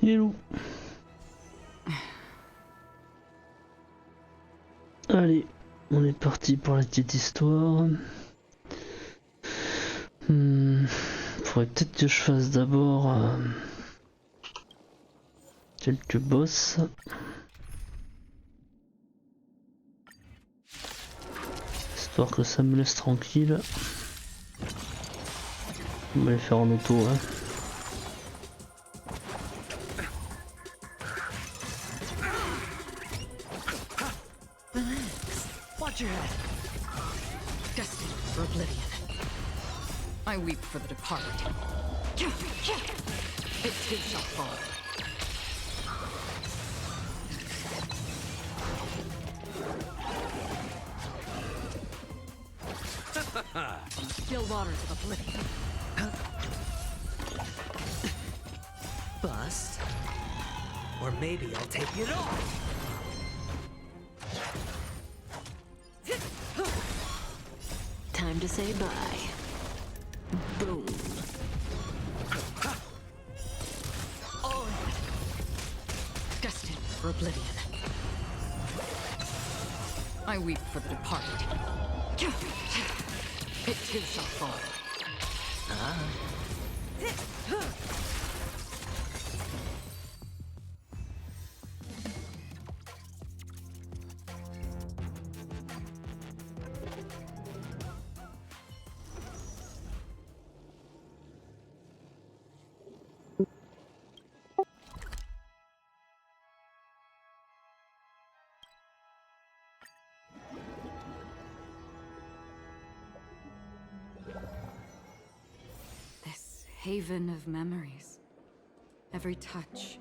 Hello. Allez, on est parti pour la quête histoire. Faudrait peut-être que je fasse d'abord quelques boss. Histoire que ça me laisse tranquille. On va les faire en auto, hein. Watch your head. Destined for oblivion. I weep for the departed. It too shall fall. Still waters of oblivion. Bust? Or maybe I'll take it off! Time to say bye. Boom. Oh. Destined for oblivion. I weep for the departed. It too shall fall. Haven of memories. Every touch,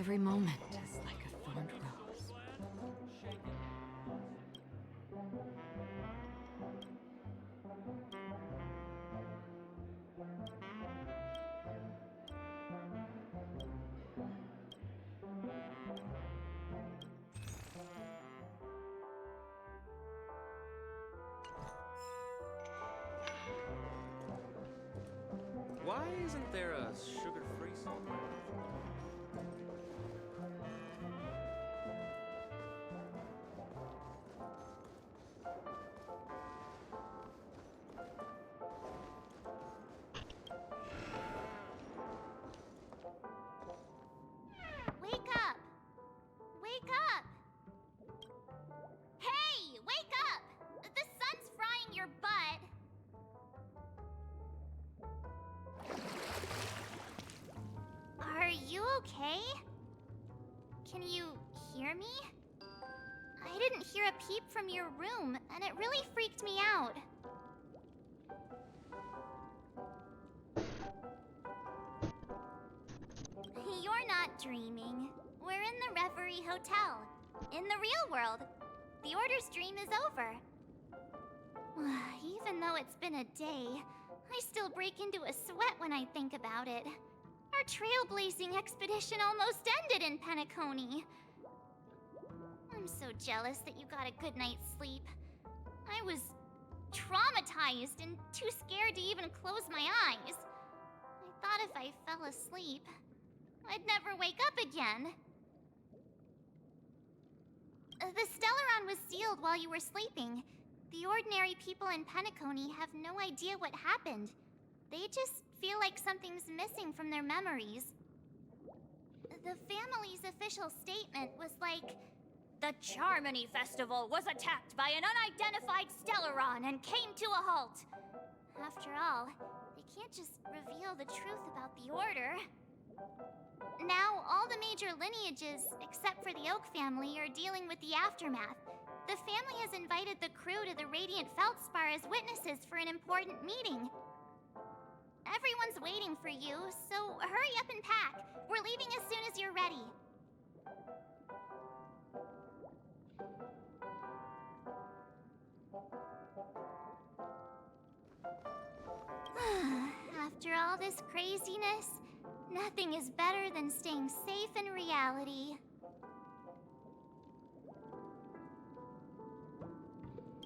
every moment is like a thorned rose. Why isn't there a sugar-free salt? Wake up! Wake up! Hey, wake up! The sun's frying your butt. Are you okay? Can you hear me? I didn't hear a peep from your room, and it really freaked me out. You're not dreaming. We're in the Reverie Hotel. In the real world. The Order's dream is over. Even though it's been a day, I still break into a sweat when I think about it. Our trailblazing expedition almost ended in Penacony. I'm so jealous that you got a good night's sleep. I was traumatized and too scared to even close my eyes. I thought if I fell asleep, I'd never wake up again. The Stellaron was sealed while you were sleeping. The ordinary people in Penacony have no idea what happened. They just feel like something's missing from their memories. The family's official statement was like, "The Charmony Festival was attacked by an unidentified Stellaron and came to a halt." After all, they can't just reveal the truth about the Order. Now, all the major lineages, except for the Oak family, are dealing with the aftermath. The family has invited the crew to the Radiant Feldspar as witnesses for an important meeting. Everyone's waiting for you, so hurry up and pack. We're leaving as soon as you're ready. After all this craziness, nothing is better than staying safe in reality.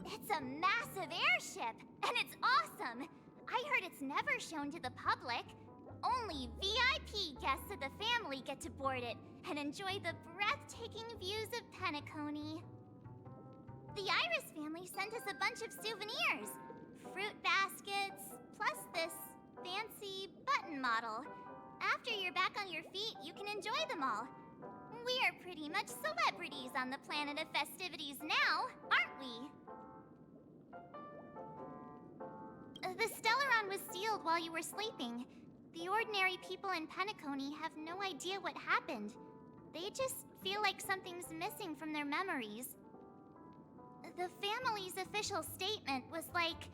It's a massive airship, and it's awesome! I heard it's never shown to the public. Only VIP guests of the family get to board it and enjoy the breathtaking views of Penacony. The Iris family sent us a bunch of souvenirs. Fruit baskets, plus this fancy button model. After you're back on your feet, you can enjoy them all. We are pretty much celebrities on the planet of festivities now, aren't we? The Stellaron was sealed while you were sleeping. The ordinary people in Penacony have no idea what happened. They just feel like something's missing from their memories. The family's official statement was like,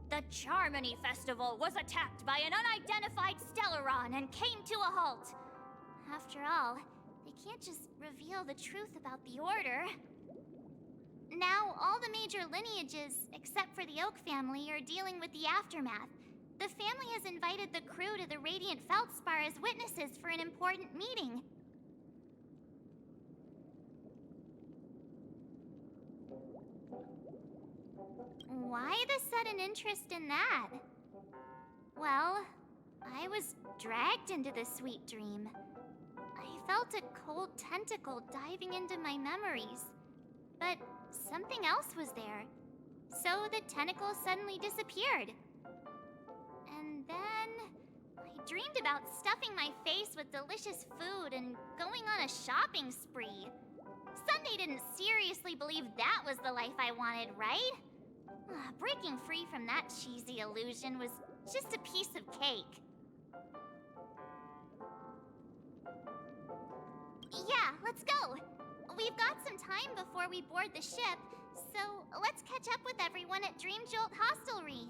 "The Charmony Festival was attacked by an unidentified Stellaron and came to a halt." After all, they can't just reveal the truth about the Order. Now, all the major lineages, except for the Oak family, are dealing with the aftermath. The family has invited the crew to the Radiant Feldspar as witnesses for an important meeting. Why the sudden interest in that? Well, I was dragged into this sweet dream. I felt a cold tentacle diving into my memories. But something else was there. So the tentacle suddenly disappeared. And then I dreamed about stuffing my face with delicious food and going on a shopping spree. Sunday didn't seriously believe that was the life I wanted, right? Breaking free from that cheesy illusion was just a piece of cake. Yeah, let's go. We've got some time before we board the ship, so let's catch up with everyone at Dream Jolt Hostelry.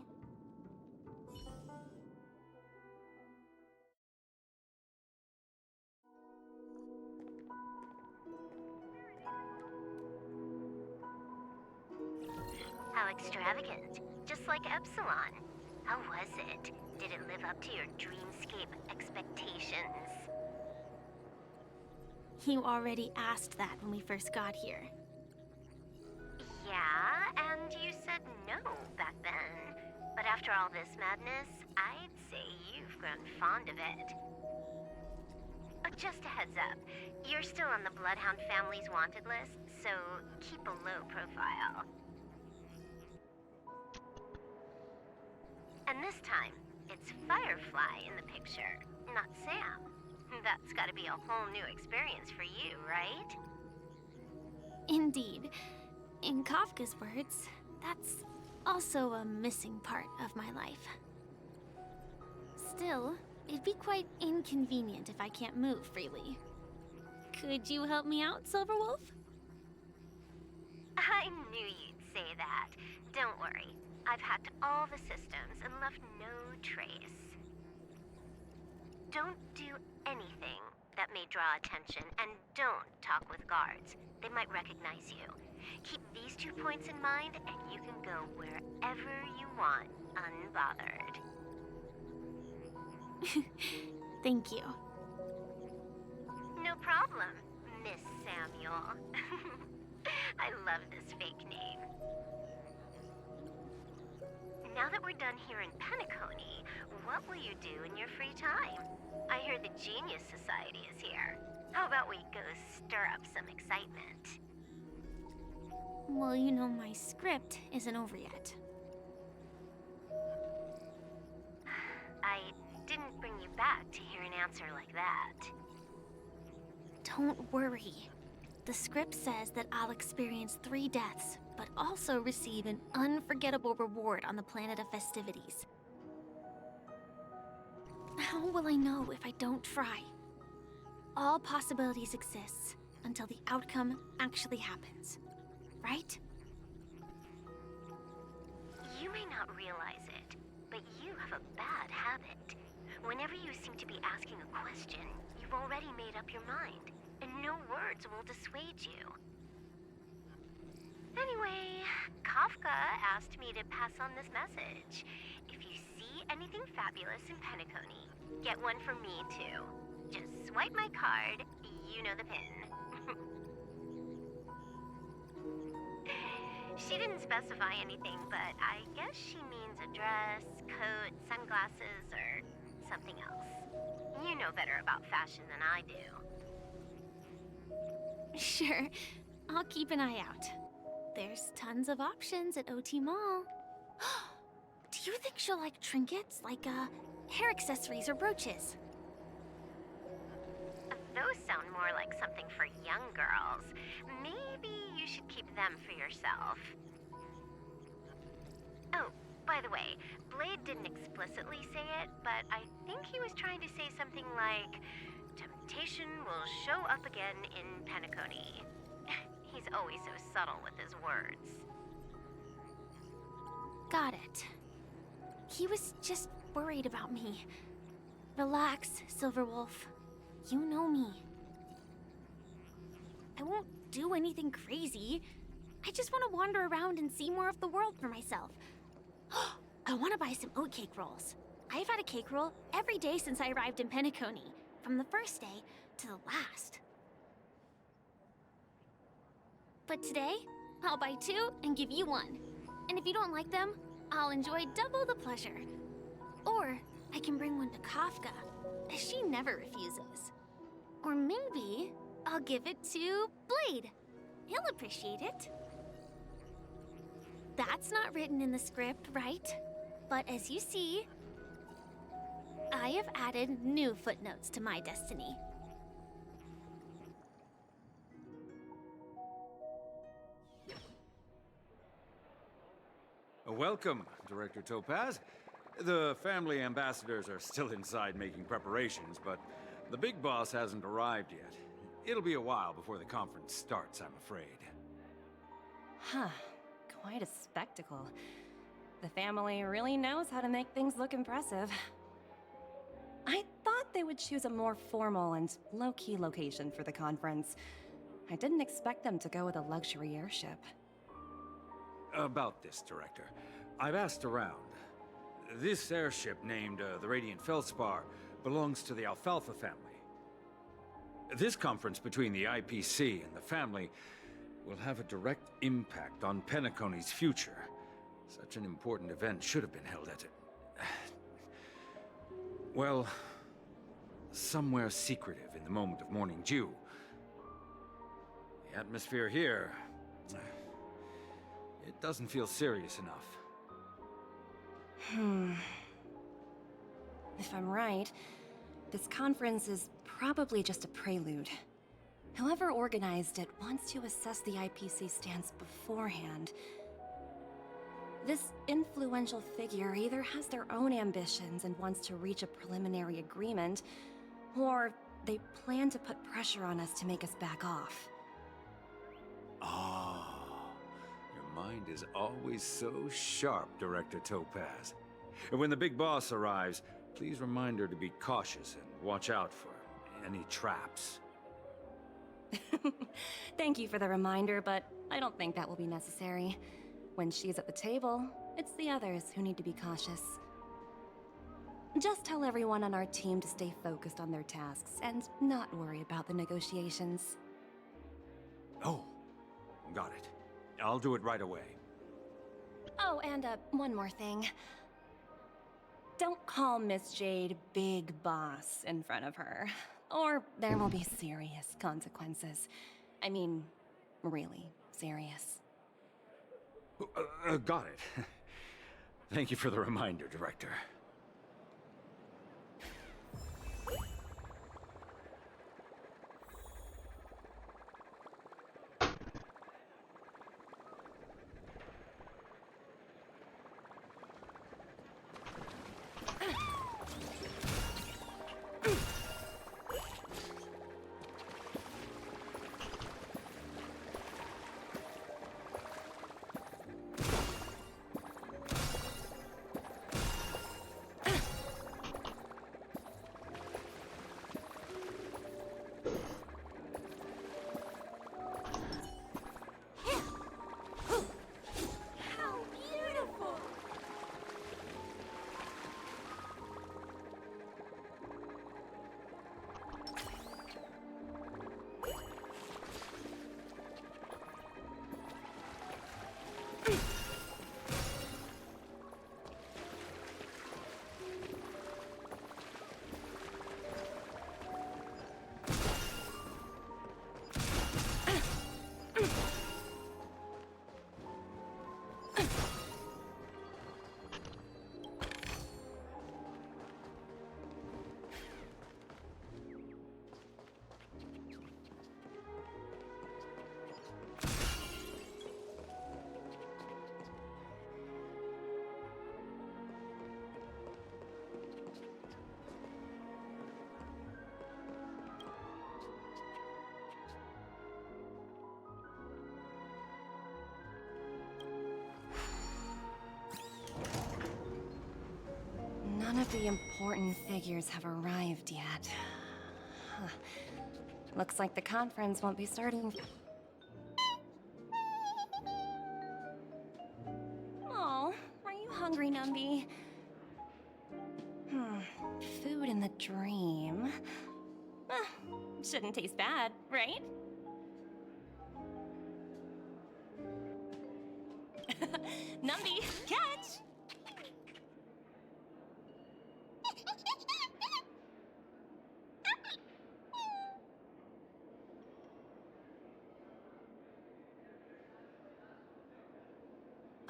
How extravagant. Just like Epsilon. How was it? Did it live up to your dreamscape expectations? You already asked that when we first got here. Yeah, and you said no back then. But after all this madness, I'd say you've grown fond of it. Just a heads up, you're still on the Bloodhound family's wanted list, so keep a low profile. And this time, it's Firefly in the picture, not Sam. That's gotta be a whole new experience for you, right? Indeed. In Kafka's words, that's also a missing part of my life. Still, it'd be quite inconvenient if I can't move freely. Could you help me out, Silverwolf? I knew you'd say that. Don't worry. I've hacked all the systems and left no trace. Don't do anything that may draw attention, and don't talk with guards. They might recognize you. Keep these 2 points in mind, and you can go wherever you want, unbothered. Thank you. No problem, Miss Samuel. I love this fake name. Now that we're done here in Penacony, what will you do in your free time? I hear the Genius Society is here. How about we go stir up some excitement? Well, you know my script isn't over yet. I didn't bring you back to hear an answer like that. Don't worry. The script says that I'll experience 3 deaths, but also receive an unforgettable reward on the planet of festivities. How will I know if I don't try? All possibilities exist until the outcome actually happens, right? You may not realize it, but you have a bad habit. Whenever you seem to be asking a question, you've already made up your mind, and no words will dissuade you. Anyway, Kafka asked me to pass on this message. If you see anything fabulous in Penacony, get one for me too. Just swipe my card, you know the pin. She didn't specify anything, but I guess she means a dress, coat, sunglasses, or something else. know better about fashion than I do. Sure, I'll keep an eye out. There's tons of options at OT Mall. Do you think she'll like trinkets, like hair accessories or brooches? Those sound more like something for young girls. Maybe you should keep them for yourself. Oh, by the way, Blade didn't explicitly say it, but I think he was trying to say something like, temptation will show up again in Penacony. He's always so subtle with his words. Got it. He was just worried about me. Relax, Silverwolf. You know me. I won't do anything crazy. I just want to wander around and see more of the world for myself. I want to buy some oatcake rolls. I've had a cake roll every day since I arrived in Penacony, from the first day to the last. But today, I'll buy 2 and give you 1. And if you don't like them, I'll enjoy double the pleasure. Or I can bring one to Kafka, as she never refuses. Or maybe I'll give it to Blade. He'll appreciate it. That's not written in the script, right? But as you see, I have added new footnotes to my destiny. Welcome, Director Topaz. The family ambassadors are still inside making preparations, but the big boss hasn't arrived yet. It'll be a while before the conference starts, I'm afraid. Huh. Quite a spectacle. The family really knows how to make things look impressive. I thought they would choose a more formal and low-key location for the conference. I didn't expect them to go with a luxury airship. About this, Director. I've asked around. This airship, named the Radiant Feldspar, belongs to the Alfalfa family. This conference between the IPC and the family will have a direct impact on Penacony's future. Such an important event should have been held at well, somewhere secretive in the moment of morning dew. The atmosphere here, it doesn't feel serious enough. If I'm right, this conference is probably just a prelude. Whoever organized it wants to assess the IPC stance beforehand. This influential figure either has their own ambitions and wants to reach a preliminary agreement, or they plan to put pressure on us to make us back off. Ah, your mind is always so sharp, Director Topaz. And when the big boss arrives, please remind her to be cautious and watch out for any traps. Thank you for the reminder, but I don't think that will be necessary. When she's at the table, it's the others who need to be cautious. Just tell everyone on our team to stay focused on their tasks and not worry about the negotiations. Oh, got it. I'll do it right away. Oh, and one more thing. Don't call Miss Jade Big Boss in front of her, or there will be serious consequences. I mean, really serious. Got it. Thank you for the reminder, Director. None of the important figures have arrived yet. Huh. Looks like the conference won't be starting. Oh, are you hungry, Numby? Food in the dream. Shouldn't taste bad, right? Numby, catch!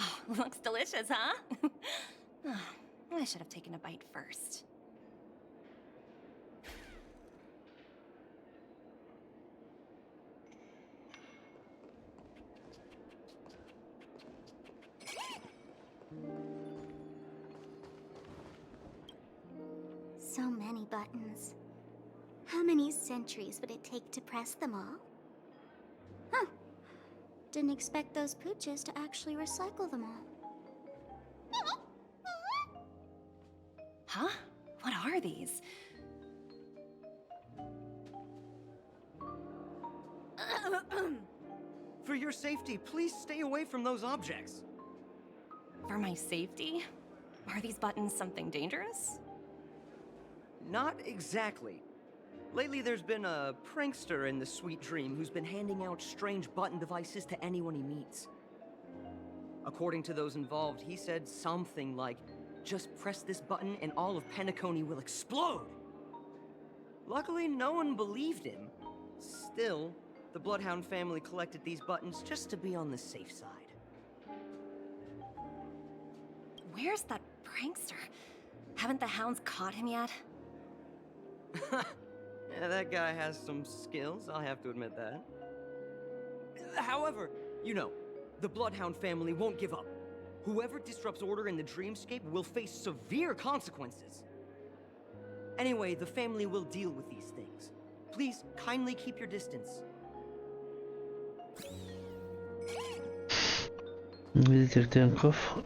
Oh, looks delicious, huh? I should have taken a bite first. So many buttons. How many centuries would it take to press them all? Huh. Didn't expect those pooches to actually recycle them all. Huh? What are these? For your safety, please stay away from those objects. For my safety? Are these buttons something dangerous? Not exactly. Lately, there's been a prankster in the Sweet Dream who's been handing out strange button devices to anyone he meets. According to those involved, he said something like, "Just press this button and all of Penacony will explode!" Luckily, no one believed him. Still, the Bloodhound family collected these buttons just to be on the safe side. Where's that prankster? Haven't the hounds caught him yet? Yeah, that guy has some skills, I'll have to admit that. However, you know, the Bloodhound family won't give up. Whoever disrupts order in the dreamscape will face severe consequences. Anyway, the family will deal with these things. Please, kindly keep your distance. On va détecter un coffre.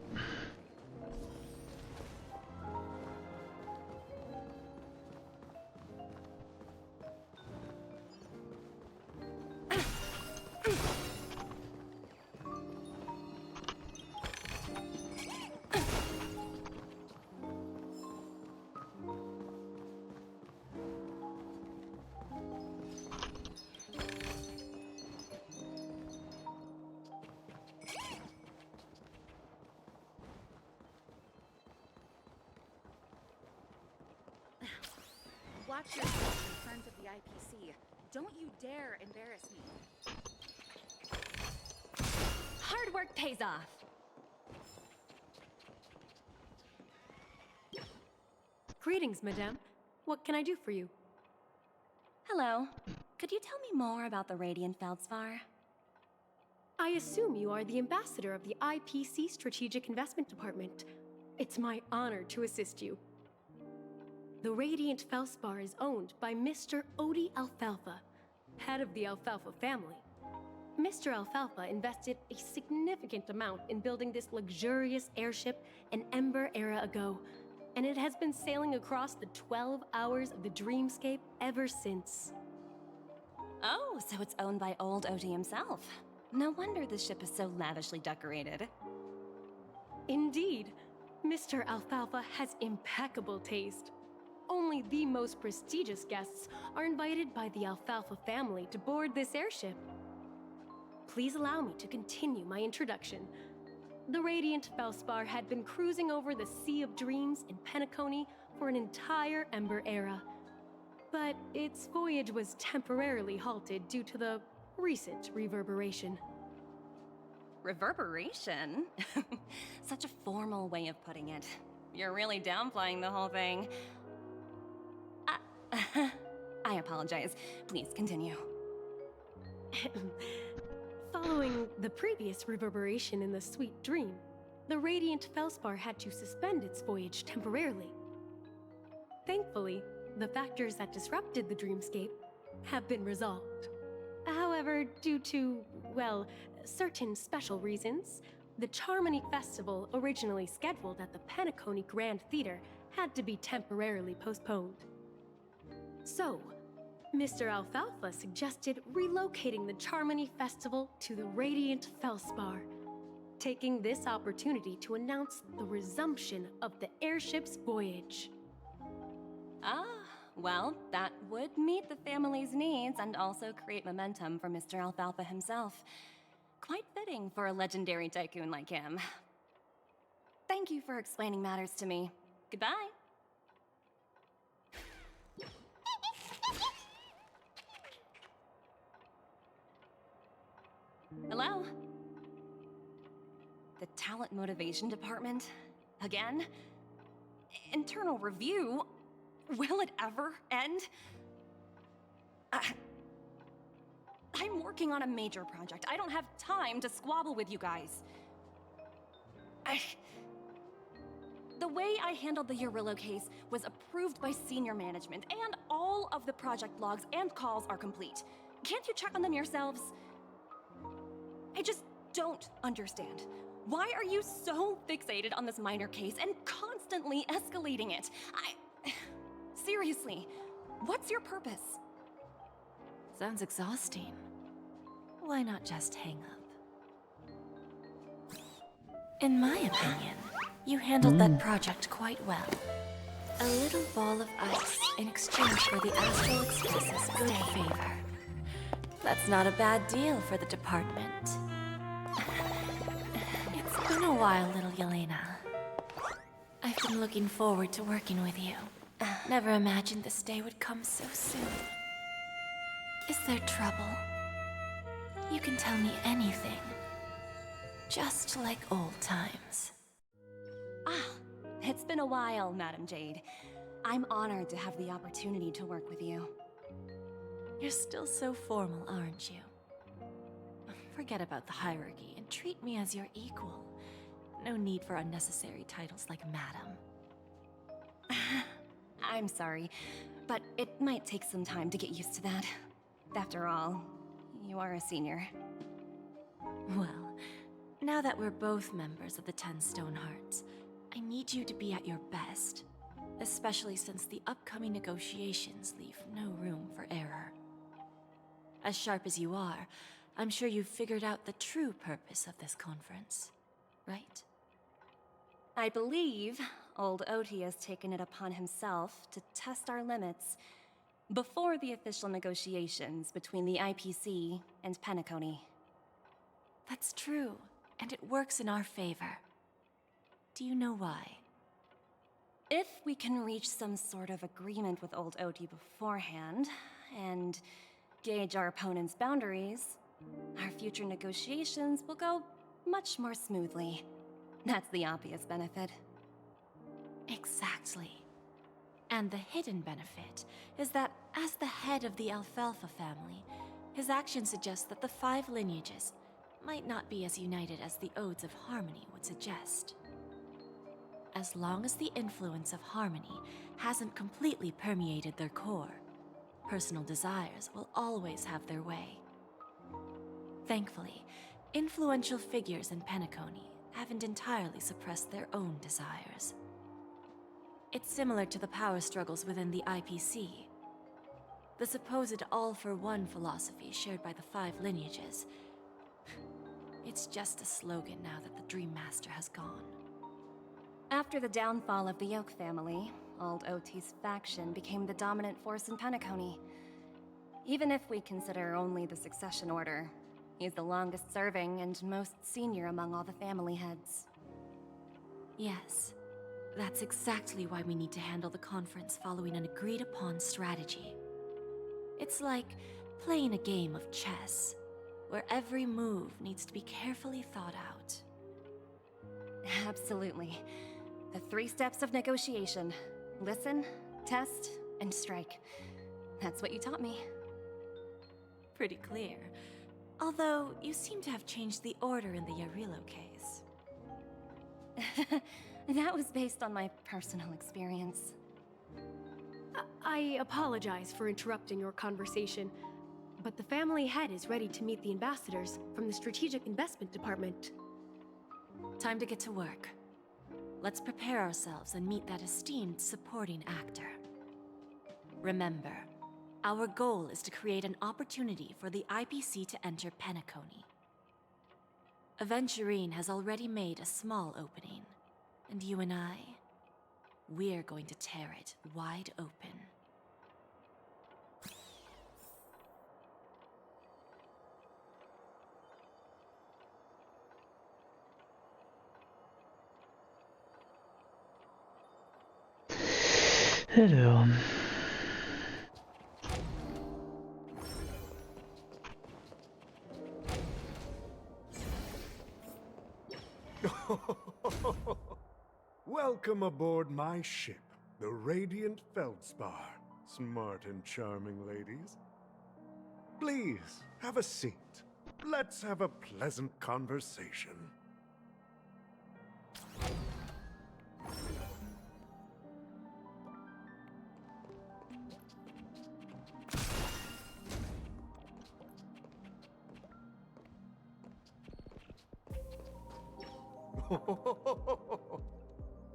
Watch yourself in front of the IPC. Don't you dare embarrass me. Hard work pays off. Greetings, madame. What can I do for you? Hello. Could you tell me more about the Radiant Feldspar? I assume you are the ambassador of the IPC Strategic Investment Department. It's my honor to assist you. The Radiant Feldspar is owned by Mr. Odie Alfalfa, head of the Alfalfa family. Mr. Alfalfa invested a significant amount in building this luxurious airship an Ember era ago, and it has been sailing across the 12 hours of the dreamscape ever since. Oh, so it's owned by old Odie himself. No wonder the ship is so lavishly decorated. Indeed, Mr. Alfalfa has impeccable taste. Only the most prestigious guests are invited by the Alfalfa family to board this airship. Please allow me to continue my introduction. The Radiant Feldspar had been cruising over the Sea of Dreams in Penacony for an entire Ember era. But its voyage was temporarily halted due to the recent reverberation. Reverberation? Such a formal way of putting it. You're really downplaying the whole thing. I apologize. Please continue. Following the previous reverberation in the Sweet Dream, the Radiant Feldspar had to suspend its voyage temporarily. Thankfully, the factors that disrupted the dreamscape have been resolved. However, due to, well, certain special reasons, the Charmony Festival, originally scheduled at the Penacony Grand Theater, had to be temporarily postponed. So, Mr. Alfalfa suggested relocating the Charmony Festival to the Radiant Felspar, taking this opportunity to announce the resumption of the airship's voyage. Ah, well, that would meet the family's needs and also create momentum for Mr. Alfalfa himself. Quite fitting for a legendary tycoon like him. Thank you for explaining matters to me. Goodbye. Hello? The Talent Motivation Department? Again? Internal review? Will it ever end? I'm working on a major project. I don't have time to squabble with you guys. The way I handled the Urillo case was approved by senior management, and all of the project logs and calls are complete. Can't you check on them yourselves? I just don't understand. Why are you so fixated on this minor case and constantly escalating it? Seriously, what's your purpose? Sounds exhausting. Why not just hang up? In my opinion, you handled that project quite well. A little ball of ice in exchange for the Astral Express's good favor. That's not a bad deal for the department. It's been a while, little Yelena. I've been looking forward to working with you. Never imagined this day would come so soon. Is there trouble? You can tell me anything. Just like old times. It's been a while, Madam Jade. I'm honored to have the opportunity to work with you. You're still so formal, aren't you? Forget about the hierarchy and treat me as your equal. No need for unnecessary titles like Madam. I'm sorry, but it might take some time to get used to that. After all, you are a senior. Well, now that we're both members of the 10 Stonehearts, I need you to be at your best. Especially since the upcoming negotiations leave no room for error. As sharp as you are, I'm sure you've figured out the true purpose of this conference, right? I believe old Oti has taken it upon himself to test our limits before the official negotiations between the IPC and Penacony. That's true, and it works in our favor. Do you know why? If we can reach some sort of agreement with old Oti beforehand, and gauge our opponent's boundaries, our future negotiations will go much more smoothly. That's the obvious benefit. Exactly. And the hidden benefit is that as the head of the Alfalfa family, his actions suggest that the 5 lineages might not be as united as the Odes of Harmony would suggest. As long as the influence of Harmony hasn't completely permeated their core, personal desires will always have their way. Thankfully, influential figures in Penacony haven't entirely suppressed their own desires. It's similar to the power struggles within the IPC. The supposed all-for-one philosophy shared by the 5 lineages. It's just a slogan now that the Dream Master has gone. After the downfall of the Yoke family, old Oti's faction became the dominant force in Penacony. Even if we consider only the succession order, he's the longest serving and most senior among all the family heads. Yes, that's exactly why we need to handle the conference following an agreed-upon strategy. It's like playing a game of chess, where every move needs to be carefully thought out. Absolutely. The 3 steps of negotiation. Listen, test, and strike. That's what you taught me. Pretty clear. Although, you seem to have changed the order in the Urillo case. That was based on my personal experience. I apologize for interrupting your conversation, but the family head is ready to meet the ambassadors from the Strategic Investment Department. Time to get to work. let's prepare ourselves and meet that esteemed supporting actor. Remember, our goal is to create an opportunity for the IPC to enter Penacony. Aventurine has already made a small opening, and you and I, we're going to tear it wide open. Alors... Welcome aboard my ship, the Radiant Feldspar. Smart and charming ladies. Please, have a seat. Let's have a pleasant conversation.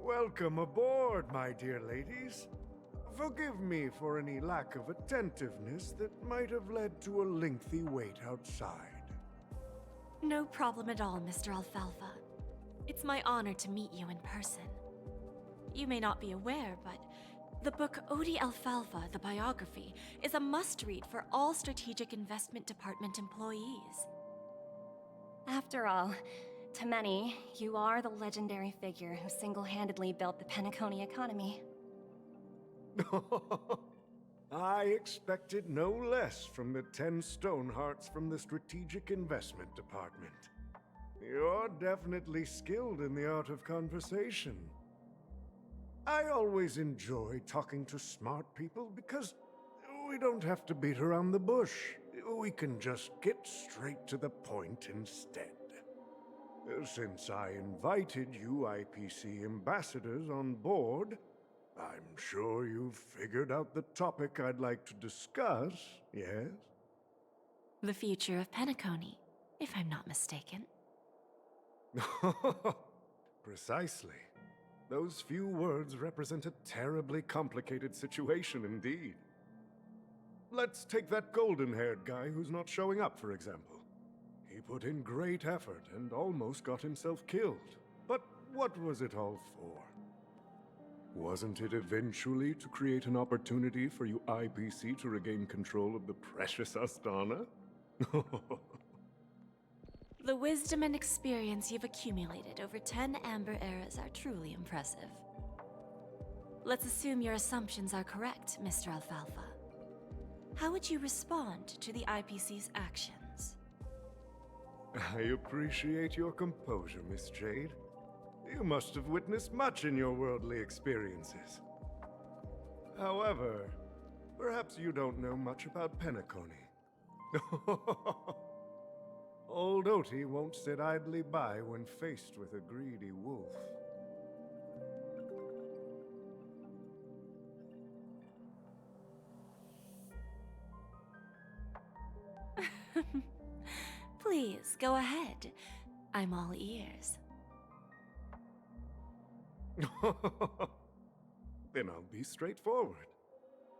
Welcome aboard, my dear ladies. Forgive me for any lack of attentiveness that might have led to a lengthy wait outside. No problem at all, Mr. Alfalfa. It's my honor to meet you in person. You may not be aware, but the book Adieu, Alfalfa, the biography, is a must-read for all Strategic Investment Department employees. After all, to many, you are the legendary figure who single-handedly built the Penacony economy. I expected no less from the 10 Stonehearts from the Strategic Investment Department. You're definitely skilled in the art of conversation. I always enjoy talking to smart people because we don't have to beat around the bush. We can just get straight to the point instead. Since I invited you IPC ambassadors on board, I'm sure you've figured out the topic I'd like to discuss, yes? The future of Penacony, if I'm not mistaken. Precisely. Those few words represent a terribly complicated situation indeed. Let's take that golden-haired guy who's not showing up, for example. He put in great effort and almost got himself killed. But what was it all for? Wasn't it eventually to create an opportunity for you IPC to regain control of the precious Astana? The wisdom and experience you've accumulated over 10 Amber Eras are truly impressive. Let's assume your assumptions are correct, Mr. Alfalfa. How would you respond to the IPC's actions? I appreciate your composure, Miss Jade. You must have witnessed much in your worldly experiences. However, perhaps you don't know much about Penacony. Old Oti won't sit idly by when faced with a greedy wolf. Please, go ahead. I'm all ears. Then I'll be straightforward.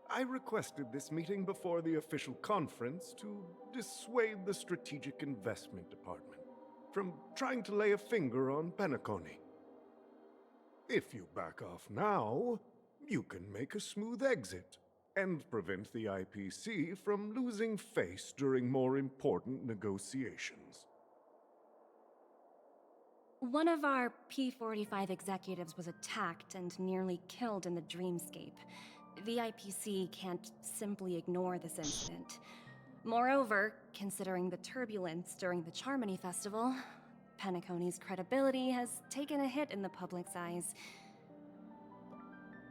I requested this meeting before the official conference to dissuade the Strategic Investment Department from trying to lay a finger on Penacony. If you back off now, you can make a smooth exit and prevent the IPC from losing face during more important negotiations. One of our P-45 executives was attacked and nearly killed in the dreamscape. The IPC can't simply ignore this incident. Moreover, considering the turbulence during the Charmony Festival, Penacony's credibility has taken a hit in the public's eyes.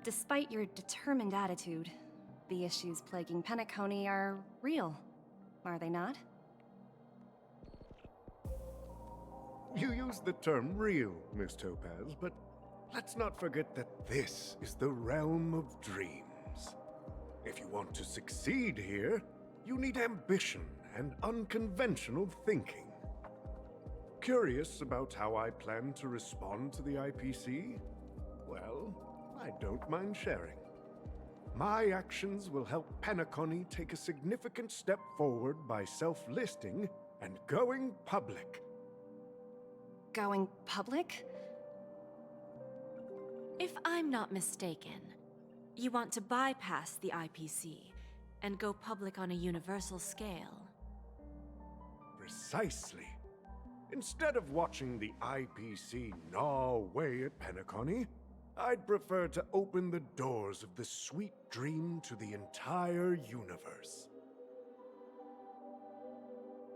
Despite your determined attitude, the issues plaguing Penacony are real, are they not? You use the term real, Miss Topaz, but let's not forget that this is the realm of dreams. If you want to succeed here, you need ambition and unconventional thinking. Curious about how I plan to respond to the IPC? Well, I don't mind sharing. My actions will help Penacony take a significant step forward by self-listing and going public. Going public? If I'm not mistaken, you want to bypass the IPC and go public on a universal scale. Precisely. Instead of watching the IPC gnaw away at Penacony, I'd prefer to open the doors of the sweet dream to the entire universe.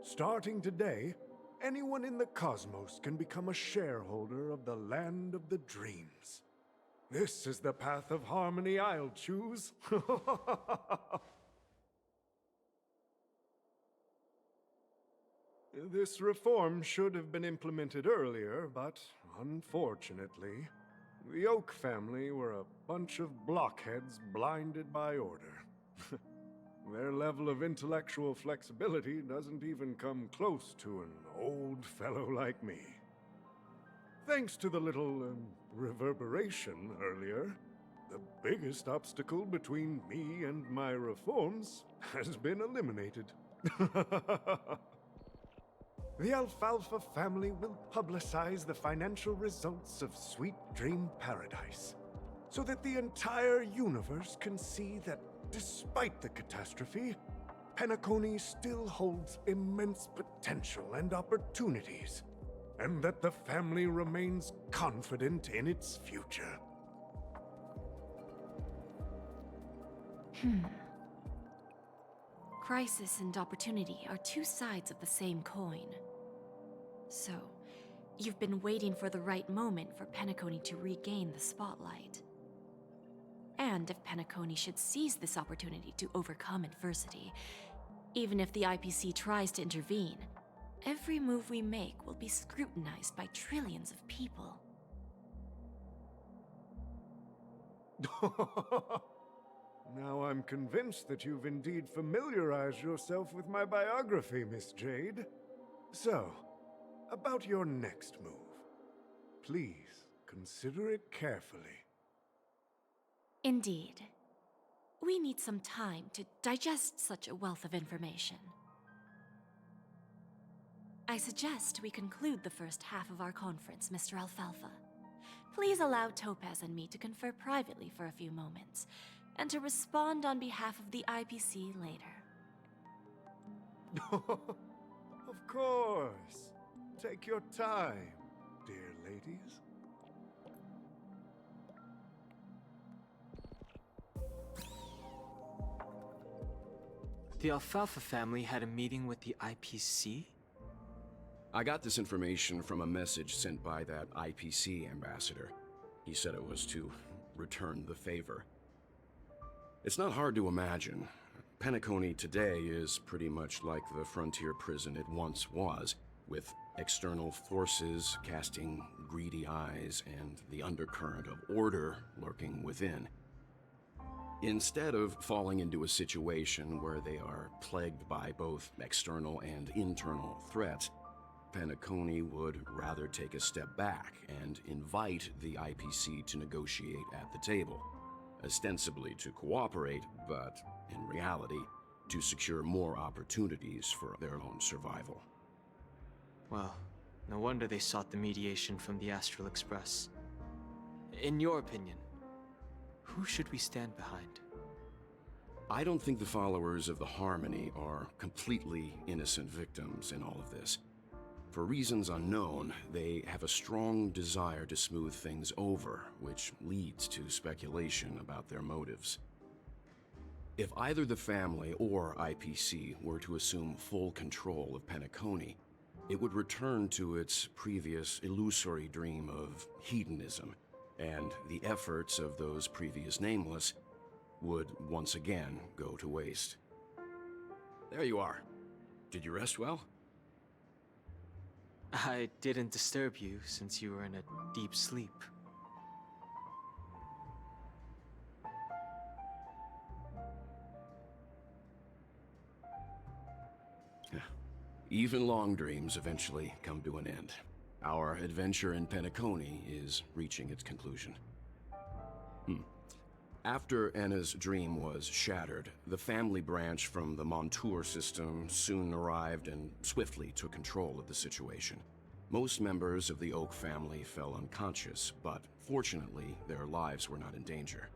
Starting today, anyone in the cosmos can become a shareholder of the land of the dreams. This is the path of harmony I'll choose. This reform should have been implemented earlier, but unfortunately, the Oak family were a bunch of blockheads blinded by order. Their level of intellectual flexibility doesn't even come close to an old fellow like me. Thanks to the little reverberation earlier, the biggest obstacle between me and my reforms has been eliminated. The Alfalfa family will publicize the financial results of Sweet Dream Paradise, so that the entire universe can see that despite the catastrophe, Penacony still holds immense potential and opportunities, and that the family remains confident in its future. Crisis and opportunity are two sides of the same coin. So, you've been waiting for the right moment for Penacony to regain the spotlight. And if Penacony should seize this opportunity to overcome adversity, even if the IPC tries to intervene, every move we make will be scrutinized by trillions of people. Now I'm convinced that you've indeed familiarized yourself with my biography, Miss Jade. So, about your next move. Please, consider it carefully. Indeed. We need some time to digest such a wealth of information. I suggest we conclude the first half of our conference, Mr. Alfalfa. Please allow Topaz and me to confer privately for a few moments, and to respond on behalf of the IPC later. Of course. Take your time, dear ladies. The Alfalfa family had a meeting with the IPC? I got this information from a message sent by that IPC ambassador. He said it was to return the favor. It's not hard to imagine. Penacony today is pretty much like the frontier prison it once was, with external forces casting greedy eyes and the undercurrent of order lurking within. Instead of falling into a situation where they are plagued by both external and internal threats, Penacony would rather take a step back and invite the IPC to negotiate at the table, ostensibly to cooperate, but in reality, to secure more opportunities for their own survival. Well, no wonder they sought the mediation from the Astral Express. In your opinion, who should we stand behind? I don't think the followers of the Harmony are completely innocent victims in all of this. For reasons unknown, they have a strong desire to smooth things over, which leads to speculation about their motives. If either the family or IPC were to assume full control of Penacony, it would return to its previous illusory dream of hedonism, and the efforts of those previous nameless would once again go to waste. There you are. Did you rest well? I didn't disturb you since you were in a deep sleep. Even long dreams eventually come to an end. Our adventure in Penacony is reaching its conclusion. After Anna's dream was shattered, the family branch from the Montour system soon arrived and swiftly took control of the situation. Most members of the Oak family fell unconscious, but fortunately, their lives were not in danger.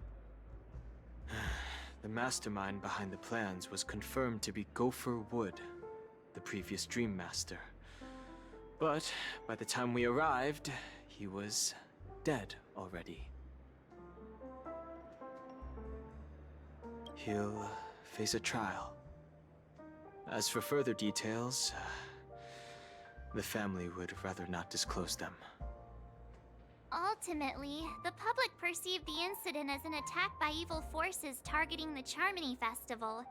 The mastermind behind the plans was confirmed to be Gopher Wood, the previous Dream Master. But by the time we arrived, he was dead already. He'll face a trial. As for further details, the family would rather not disclose them. Ultimately, the public perceived the incident as an attack by evil forces targeting the Charmony Festival.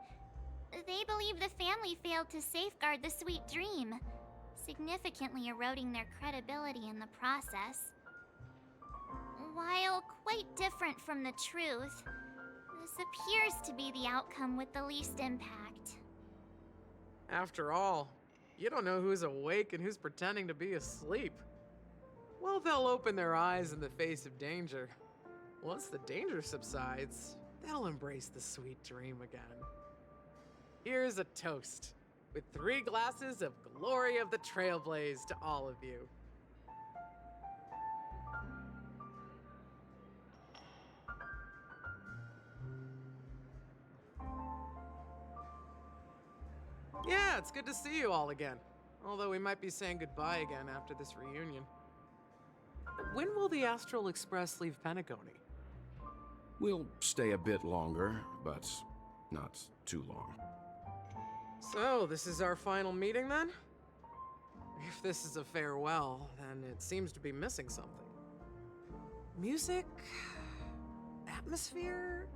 They believe the family failed to safeguard the sweet dream, significantly eroding their credibility in the process. While quite different from the truth, this appears to be the outcome with the least impact. After all, you don't know who's awake and who's pretending to be asleep. Well, they'll open their eyes in the face of danger. Once the danger subsides, they'll embrace the sweet dream again. Here's a toast, with 3 glasses of Glory of the Trailblaze to all of you. Yeah, it's good to see you all again. Although we might be saying goodbye again after this reunion. When will the Astral Express leave Penacony? We'll stay a bit longer, but not too long. So, this is our final meeting then? If this is a farewell, then it seems to be missing something. Music? Atmosphere?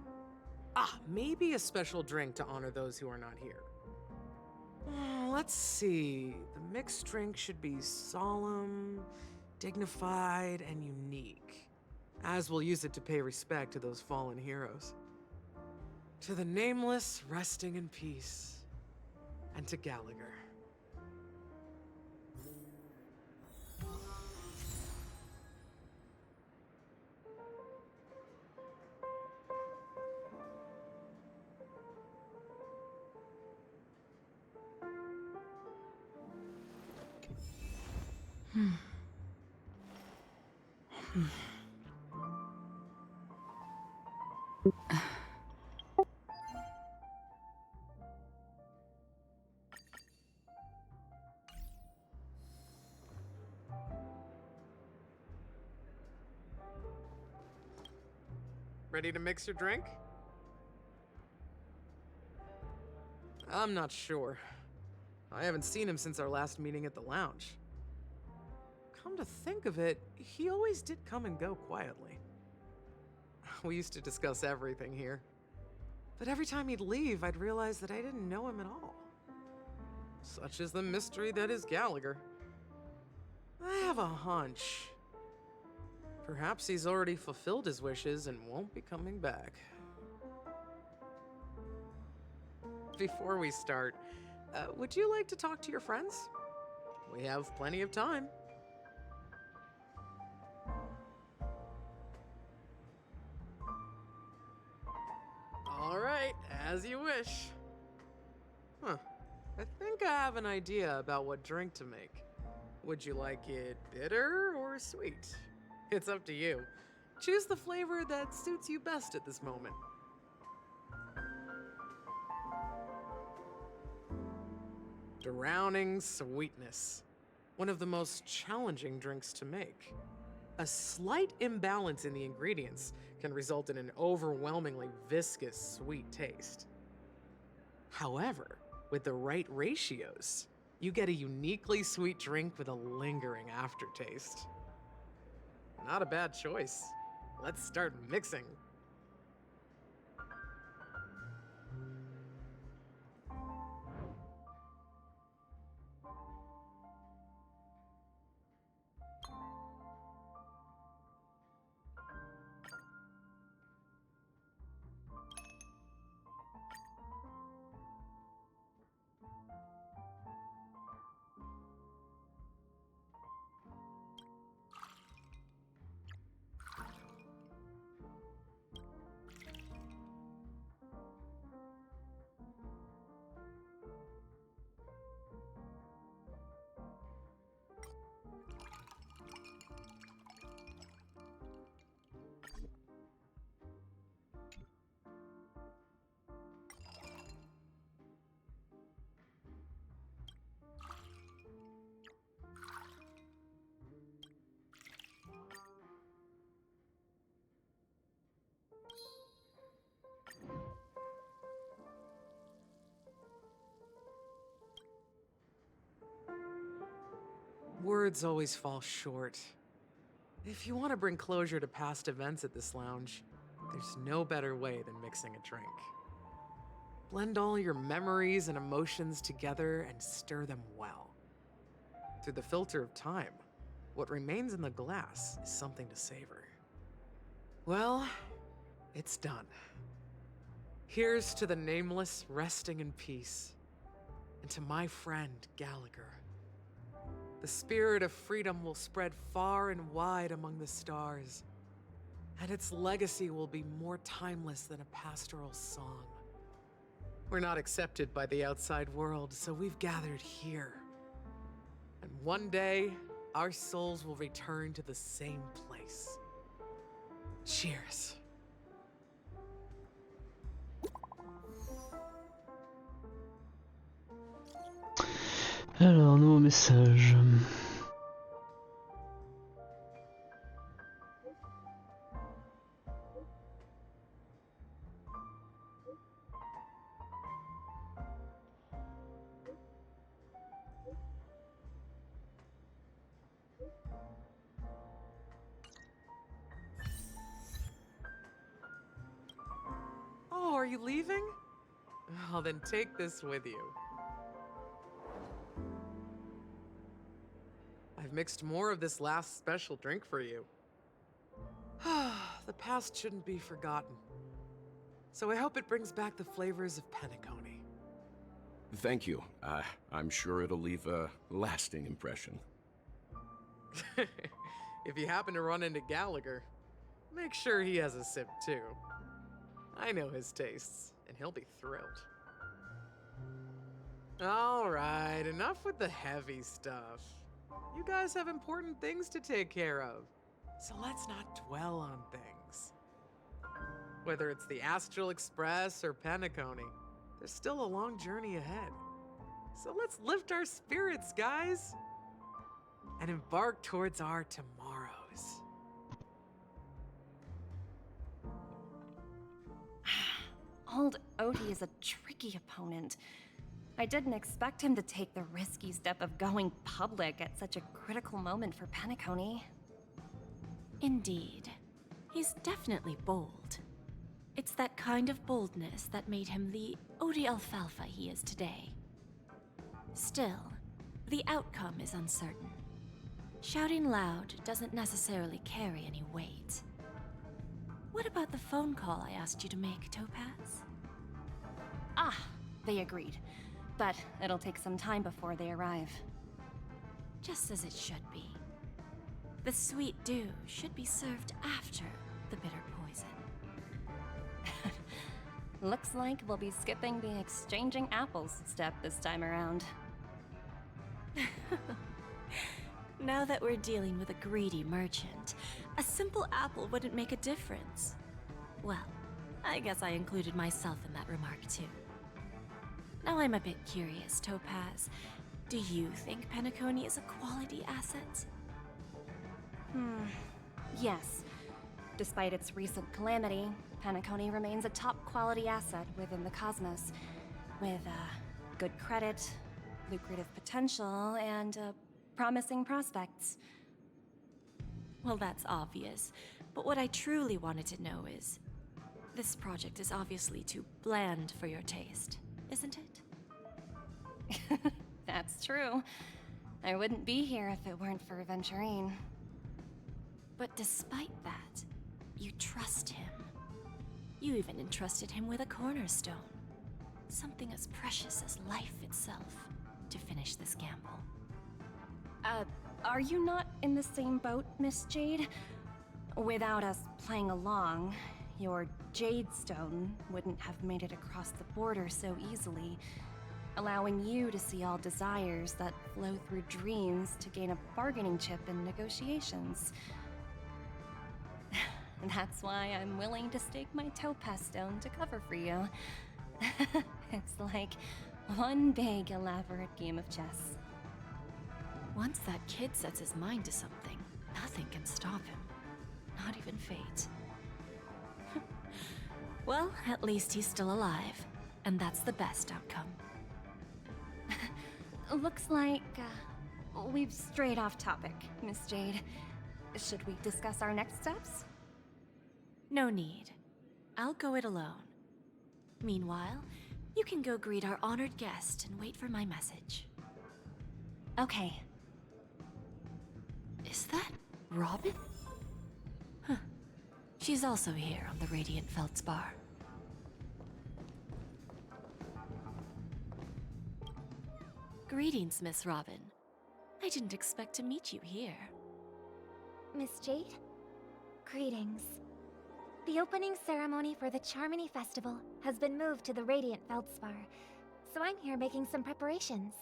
Maybe a special drink to honor those who are not here. Let's see. The mixed drink should be solemn, dignified, and unique, as we'll use it to pay respect to those fallen heroes. To the Nameless, resting in peace, and to Gallagher. Ready to mix your drink? I'm not sure. I haven't seen him since our last meeting at the lounge. Come to think of it, he always did come and go quietly. We used to discuss everything here. But every time he'd leave, I'd realize that I didn't know him at all. Such is the mystery that is Gallagher. I have a hunch. Perhaps he's already fulfilled his wishes and won't be coming back. Before we start, would you like to talk to your friends? We have plenty of time. All right, as you wish. I think I have an idea about what drink to make. Would you like it bitter or sweet? It's up to you. Choose the flavor that suits you best at this moment. Drowning sweetness. One of the most challenging drinks to make. A slight imbalance in the ingredients can result in an overwhelmingly viscous sweet taste. However, with the right ratios, you get a uniquely sweet drink with a lingering aftertaste. Not a bad choice. Let's start mixing. Words always fall short. If you want to bring closure to past events at this lounge, there's no better way than mixing a drink. Blend all your memories and emotions together and stir them well. Through the filter of time, what remains in the glass is something to savor. Well, it's done. Here's to the nameless resting in peace, and to my friend Gallagher. The spirit of freedom will spread far and wide among the stars, and its legacy will be more timeless than a pastoral song. We're not accepted by the outside world, so we've gathered here. And one day, our souls will return to the same place. Cheers. Alors, nouveau message. Oh, are you leaving? Well, then take this with you. I've mixed more of this last special drink for you. The past shouldn't be forgotten. So I hope it brings back the flavors of Penacony. Thank you. I'm sure it'll leave a lasting impression. If you happen to run into Gallagher, make sure he has a sip too. I know his tastes, and he'll be thrilled. All right, enough with the heavy stuff. You guys have important things to take care of, so let's not dwell on things. Whether it's the Astral Express or Penacony, there's still a long journey ahead. So let's lift our spirits, guys, and embark towards our tomorrows. Old Odie is a tricky opponent. I didn't expect him to take the risky step of going public at such a critical moment for Penacony. Indeed. He's definitely bold. It's that kind of boldness that made him the Odie Alfalfa he is today. Still, the outcome is uncertain. Shouting loud doesn't necessarily carry any weight. What about the phone call I asked you to make, Topaz? Ah, they agreed. But it'll take some time before they arrive. Just as it should be. The sweet dew should be served after the bitter poison. Looks like we'll be skipping the exchanging apples step this time around. Now that we're dealing with a greedy merchant, a simple apple wouldn't make a difference. Well, I guess I included myself in that remark too. Now I'm a bit curious, Topaz. Do you think Penacony is a quality asset? Yes. Despite its recent calamity, Penacony remains a top-quality asset within the cosmos, with good credit, lucrative potential, and promising prospects. Well, that's obvious, but what I truly wanted to know is, this project is obviously too bland for your taste, isn't it? That's true. I wouldn't be here if it weren't for Venturine. But despite that, you trust him. You even entrusted him with a cornerstone. Something as precious as life itself, to finish this gamble. Are you not in the same boat, Miss Jade? Without us playing along, your Jade Stone wouldn't have made it across the border so easily, allowing you to see all desires that flow through dreams to gain a bargaining chip in negotiations. That's why I'm willing to stake my Topaz Stone to cover for you. It's like one big, elaborate game of chess. Once that kid sets his mind to something, nothing can stop him. Not even fate. Well, at least he's still alive, and that's the best outcome. Looks like we've strayed off topic, Miss Jade. Should we discuss our next steps? No need. I'll go it alone. Meanwhile, you can go greet our honored guest and wait for my message. Okay. Is that Robin? Huh. She's also here on the Radiant Feldspar. Greetings, Miss Robin. I didn't expect to meet you here. Miss Jade? Greetings. The opening ceremony for the Charmony Festival has been moved to the Radiant Feldspar, so I'm here making some preparations.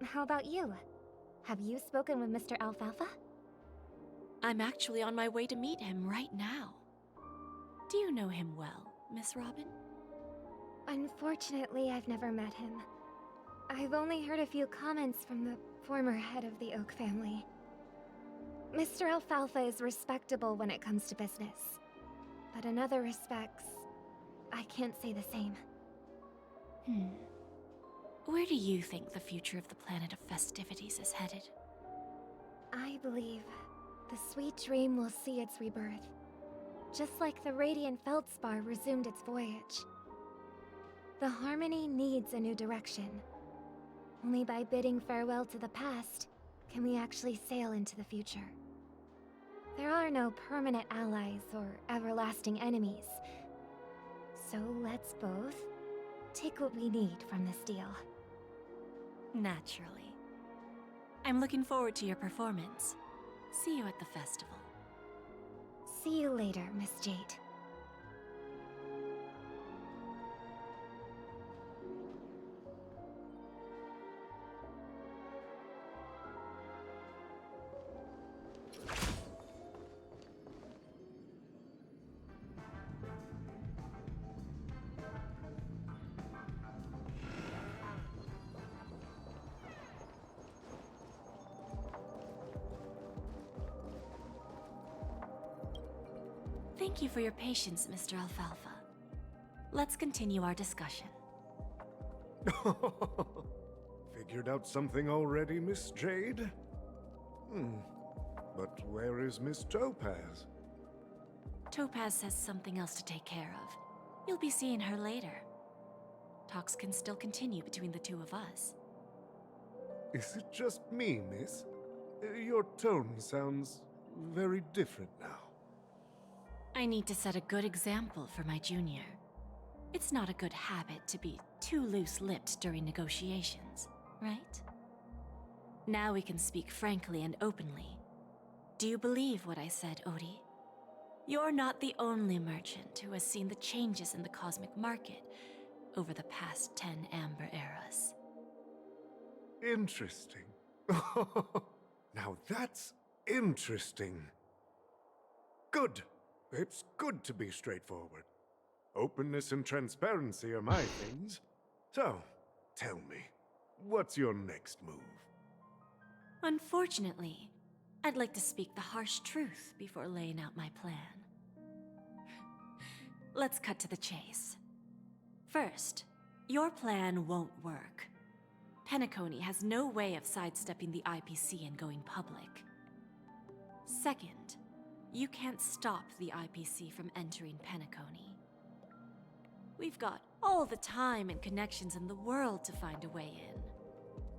How about you? Have you spoken with Mr. Alfalfa? I'm actually on my way to meet him right now. Do you know him well, Miss Robin? Unfortunately, I've never met him. I've only heard a few comments from the former head of the Oak family. Mr. Alfalfa is respectable when it comes to business. But in other respects, I can't say the same. Where do you think the future of the planet of festivities is headed? I believe the sweet dream will see its rebirth, just like the Radiant Feldspar resumed its voyage. The Harmony needs a new direction. Only by bidding farewell to the past can we actually sail into the future. There are no permanent allies or everlasting enemies. So let's both take what we need from this deal. Naturally. I'm looking forward to your performance. See you at the festival. See you later, Miss Jade. Thank you for your patience, Mr. Alfalfa. Let's continue our discussion. Figured out something already, Miss Jade? But where is Miss Topaz? Topaz has something else to take care of. You'll be seeing her later. Talks can still continue between the two of us. Is it just me, miss? Your tone sounds very different now. I need to set a good example for my junior. It's not a good habit to be too loose-lipped during negotiations, right? Now we can speak frankly and openly. Do you believe what I said, Odie? You're not the only merchant who has seen the changes in the cosmic market over the past 10 Amber Eras. Interesting. Now that's interesting. Good. It's good to be straightforward. Openness and transparency are my things. So, tell me, what's your next move? Unfortunately, I'd like to speak the harsh truth before laying out my plan. Let's cut to the chase. First, your plan won't work. Penacony has no way of sidestepping the IPC and going public. Second, you can't stop the IPC from entering Penacony. We've got all the time and connections in the world to find a way in.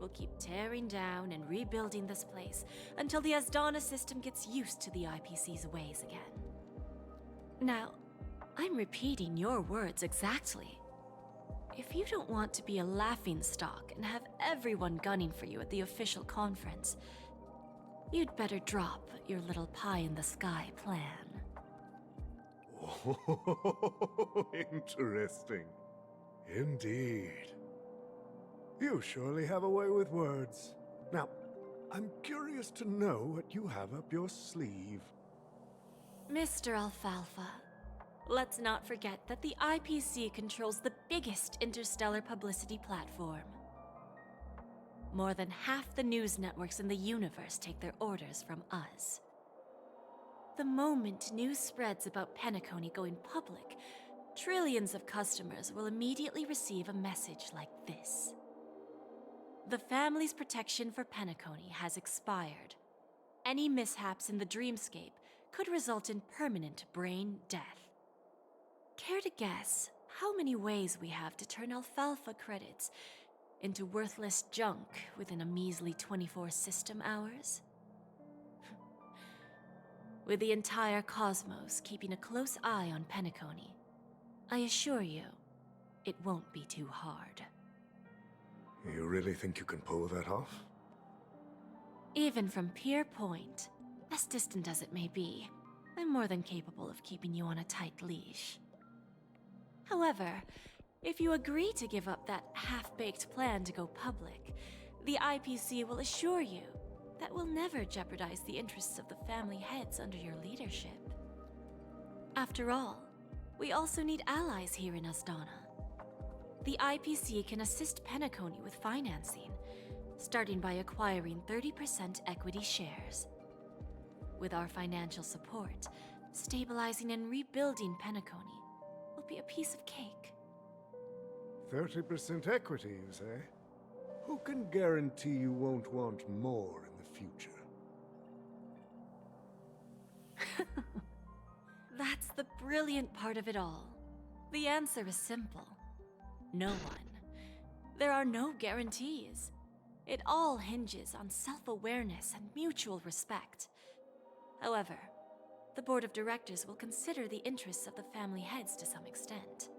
We'll keep tearing down and rebuilding this place until the Asdana system gets used to the IPC's ways again. Now, I'm repeating your words exactly. If you don't want to be a laughingstock and have everyone gunning for you at the official conference, you'd better drop your little pie-in-the-sky plan. Oh, interesting. Indeed. You surely have a way with words. Now, I'm curious to know what you have up your sleeve. Mr. Alfalfa, let's not forget that the IPC controls the biggest interstellar publicity platform. More than half the news networks in the universe take their orders from us. The moment news spreads about Penacony going public, trillions of customers will immediately receive a message like this. The family's protection for Penacony has expired. Any mishaps in the dreamscape could result in permanent brain death. Care to guess how many ways we have to turn alfalfa credits into worthless junk within a measly 24 system hours? With the entire cosmos keeping a close eye on Penacony, I assure you, it won't be too hard. You really think you can pull that off? Even from Pier Point, as distant as it may be, I'm more than capable of keeping you on a tight leash. However, if you agree to give up that half-baked plan to go public, the IPC will assure you that we'll never jeopardize the interests of the family heads under your leadership. After all, we also need allies here in Asdana. The IPC can assist Penacony with financing, starting by acquiring 30% equity shares. With our financial support, stabilizing and rebuilding Penacony will be a piece of cake. 30% equity, you say? Who can guarantee you won't want more in the future? That's the brilliant part of it all. The answer is simple. No one. There are no guarantees. It all hinges on self-awareness and mutual respect. However, the board of directors will consider the interests of the family heads to some extent.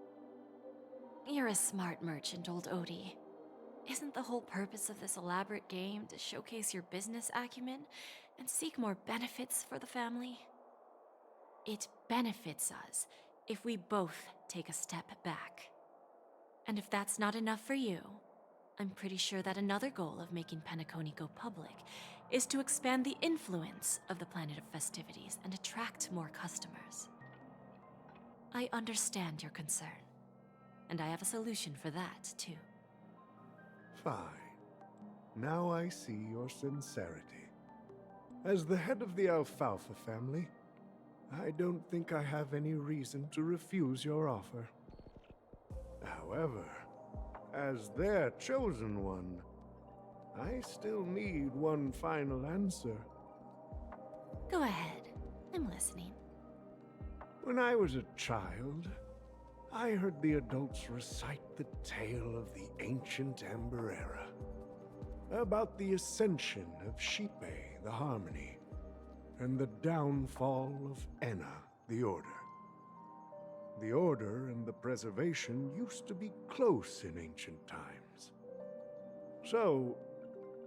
You're a smart merchant, old Odie. Isn't the whole purpose of this elaborate game to showcase your business acumen and seek more benefits for the family? It benefits us if we both take a step back. And if that's not enough for you, I'm pretty sure that another goal of making Penacony go public is to expand the influence of the Planet of Festivities and attract more customers. I understand your concern, and I have a solution for that, too. Fine. Now I see your sincerity. As the head of the Alfalfa family, I don't think I have any reason to refuse your offer. However, as their chosen one, I still need one final answer. Go ahead. I'm listening. When I was a child, I heard the adults recite the tale of the ancient Amber Era, about the ascension of Shipe, the Harmony, and the downfall of Enna, the Order. The Order and the Preservation used to be close in ancient times. So,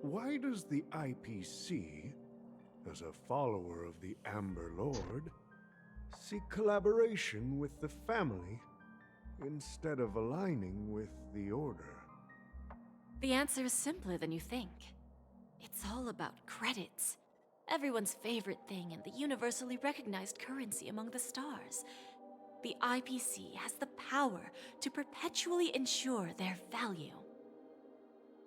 why does the IPC, as a follower of the Amber Lord, seek collaboration with the family instead of aligning with the Order? The answer is simpler than you think. It's all about credits. Everyone's favorite thing and the universally recognized currency among the stars. The IPC has the power to perpetually ensure their value.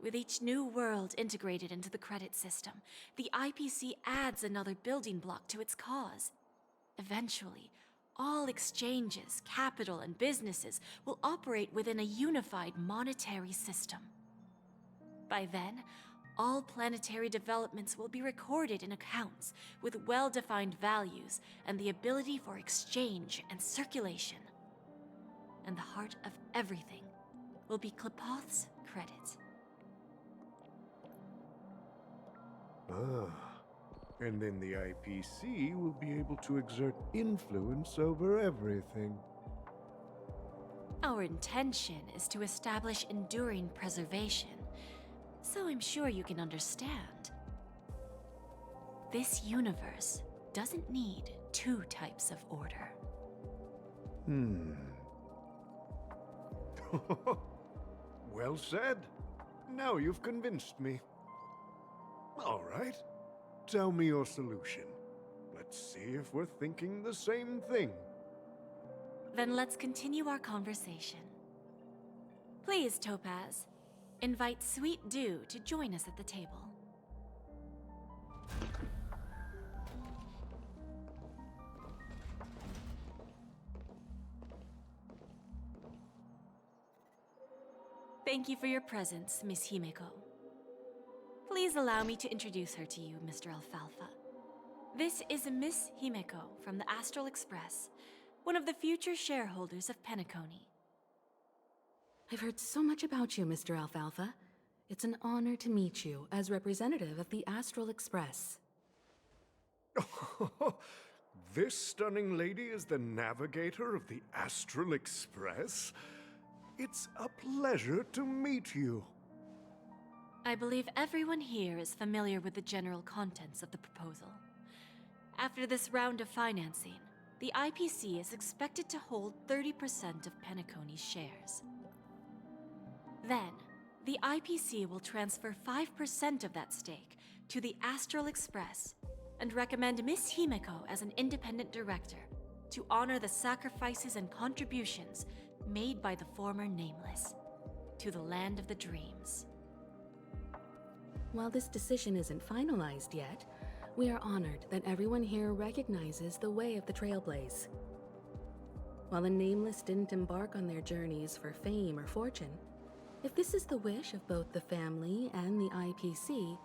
With each new world integrated into the credit system, the IPC adds another building block to its cause. Eventually, all exchanges, capital, and businesses will operate within a unified monetary system. By then, all planetary developments will be recorded in accounts with well-defined values and the ability for exchange and circulation. And the heart of everything will be Klepoth's credit. Ah, and then the IPC will be able to exert influence over everything. Our intention is to establish enduring preservation, so I'm sure you can understand. This universe doesn't need two types of order. Well said. Now you've convinced me. All right. Tell me your solution. Let's see if we're thinking the same thing. Then let's continue our conversation. Please, Topaz, invite Sweet Dew to join us at the table. Thank you for your presence, Miss Himeko. Please allow me to introduce her to you, Mr. Alfalfa. This is Miss Himeko from the Astral Express, one of the future shareholders of Penacony. I've heard so much about you, Mr. Alfalfa. It's an honor to meet you as representative of the Astral Express. This stunning lady is the navigator of the Astral Express? It's a pleasure to meet you. I believe everyone here is familiar with the general contents of the proposal. After this round of financing, the IPC is expected to hold 30% of Penacony's shares. Then, the IPC will transfer 5% of that stake to the Astral Express and recommend Miss Himeko as an independent director to honor the sacrifices and contributions made by the former Nameless to the land of the dreams. While this decision isn't finalized yet, we are honored that everyone here recognizes the way of the Trailblaze. While the Nameless didn't embark on their journeys for fame or fortune, if this is the wish of both the family and the IPC,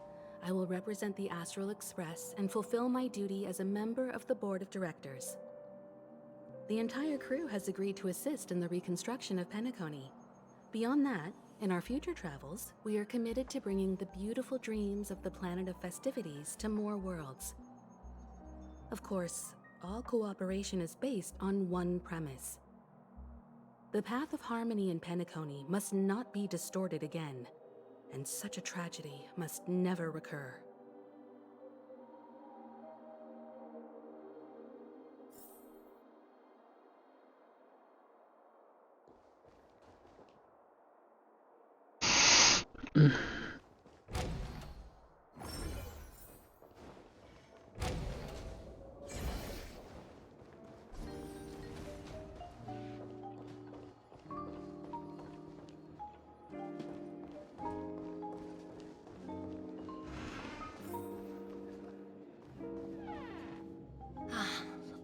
I will represent the Astral Express and fulfill my duty as a member of the board of directors. The entire crew has agreed to assist in the reconstruction of Penacony. Beyond that, in our future travels, we are committed to bringing the beautiful dreams of the planet of festivities to more worlds. Of course, all cooperation is based on one premise. The path of harmony in Penacony must not be distorted again, and such a tragedy must never recur.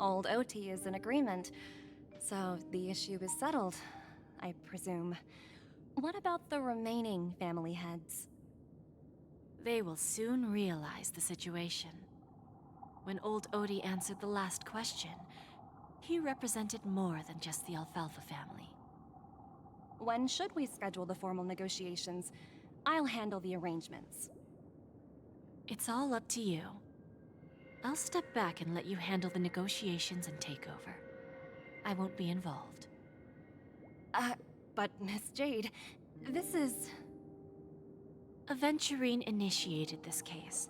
Old OT is in agreement, so the issue is settled, I presume. What about the remaining family heads? They will soon realize the situation. When old Odie answered the last question, he represented more than just the Alfalfa family. When should we schedule the formal negotiations? I'll handle the arrangements. It's all up to you. I'll step back and let you handle the negotiations and takeover. I won't be involved. But Miss Jade, this is... Aventurine initiated this case,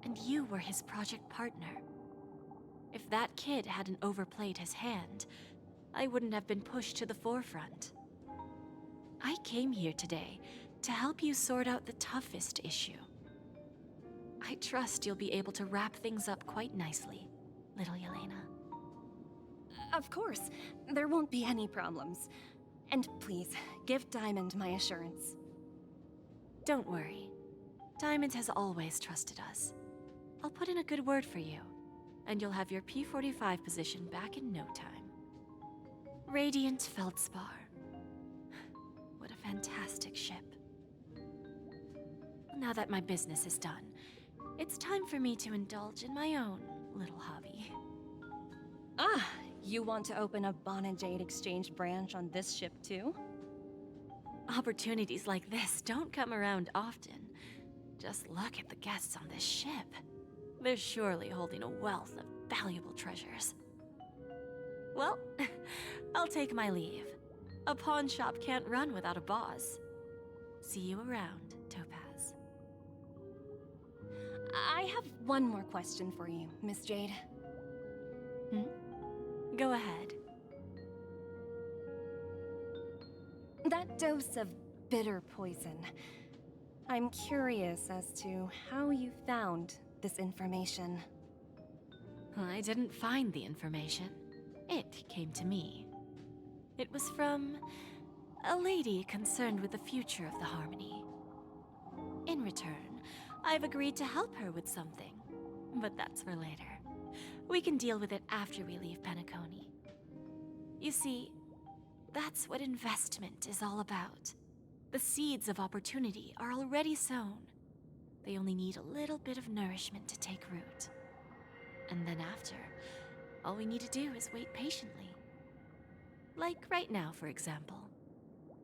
and you were his project partner. If that kid hadn't overplayed his hand, I wouldn't have been pushed to the forefront. I came here today to help you sort out the toughest issue. I trust you'll be able to wrap things up quite nicely, little Yelena. Of course, there won't be any problems. And please, give Diamond my assurance. Don't worry. Diamond has always trusted us. I'll put in a good word for you, and you'll have your P-45 position back in no time. Radiant Feldspar. What a fantastic ship. Now that my business is done, it's time for me to indulge in my own little hobby. Ah, you want to open a Bon and Jade exchange branch on this ship too? Opportunities like this don't come around often. Just look at the guests on this ship. They're surely holding a wealth of valuable treasures. Well, I'll take my leave. A pawn shop can't run without a boss. See you around, Topaz. I have one more question for you, Miss Jade. Go ahead. That dose of bitter poison. I'm curious as to how you found this information. I didn't find the information. It came to me. It was from a lady concerned with the future of the Harmony. In return, I've agreed to help her with something, but that's for later. We can deal with it after we leave Penacony. You see, that's what investment is all about. The seeds of opportunity are already sown. They only need a little bit of nourishment to take root. And then after, all we need to do is wait patiently. Like right now, for example.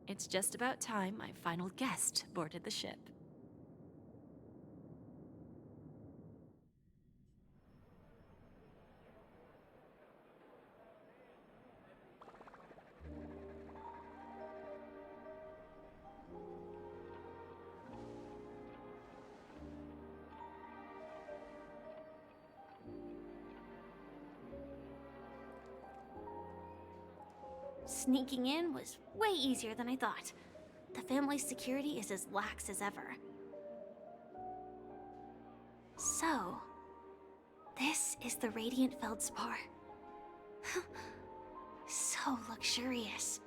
It's just about time my final guest boarded the ship. Sneaking in was way easier than I thought. The family's security is as lax as ever. So, this is the Radiant Feldspar. So luxurious.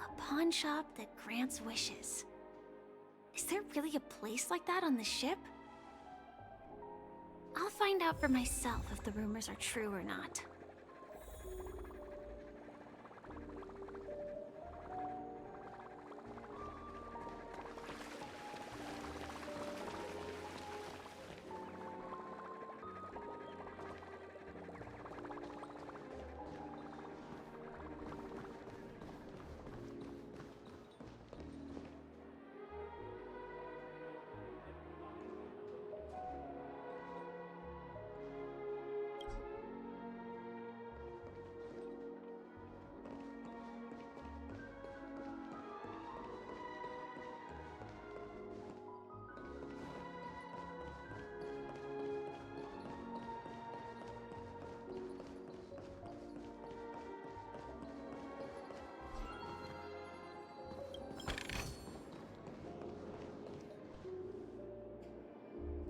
A pawn shop that grants wishes. Is there really a place like that on the ship? I'll find out for myself if the rumors are true or not.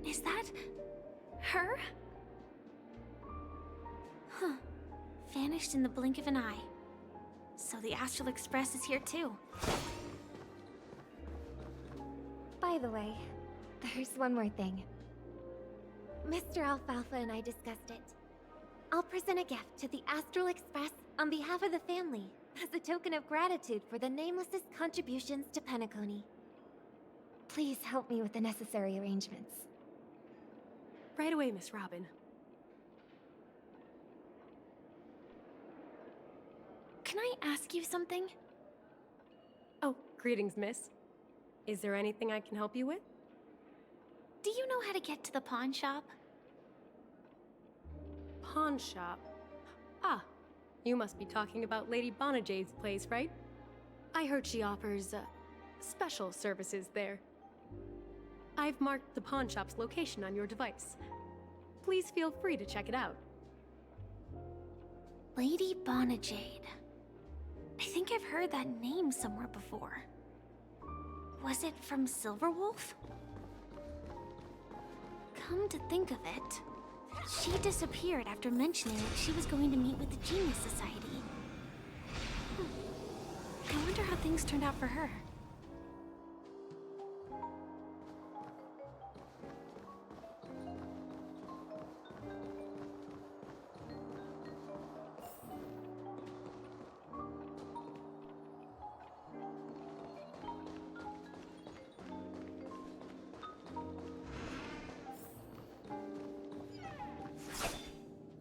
Is that her? Huh. Vanished in the blink of an eye. So the Astral Express is here too. By the way, there's one more thing. Mr. Alfalfa and I discussed it. I'll present a gift to the Astral Express on behalf of the family as a token of gratitude for the Nameless's contributions to Penacony. Please help me with the necessary arrangements. Right away, Miss Robin. Can I ask you something? Oh, greetings, miss. Is there anything I can help you with? Do you know how to get to the pawn shop? Pawn shop? Ah, you must be talking about Lady Bonajade's place, right? I heard she offers, special services there. I've marked the pawn shop's location on your device. Please feel free to check it out. Lady Bonajade. I think I've heard that name somewhere before. Was it from Silverwolf? Come to think of it, she disappeared after mentioning that she was going to meet with the Genius Society. I wonder how things turned out for her.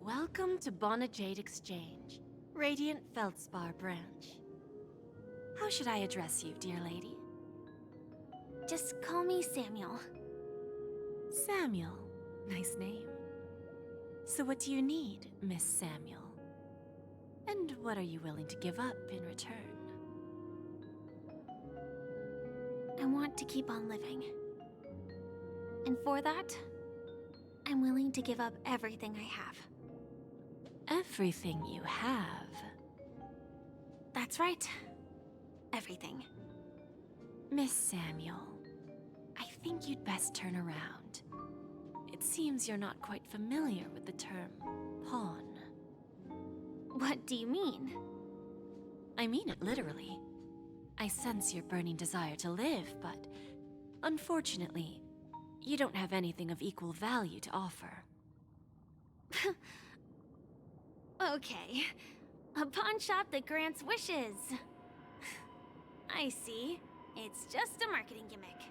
Welcome to Bonajade Exchange, Radiant Feldspar branch. How should I address you, dear lady? Just call me Samuel. Samuel. Nice name. So what do you need, Miss Samuel? And what are you willing to give up in return? I want to keep on living. And for that, I'm willing to give up everything I have. Everything you have? That's right. Everything. Miss Samuel, I think you'd best turn around. It seems you're not quite familiar with the term pawn. What do you mean? I mean it literally. I sense your burning desire to live, but unfortunately, you don't have anything of equal value to offer. Okay. A pawn shop that grants wishes. I see. It's just a marketing gimmick.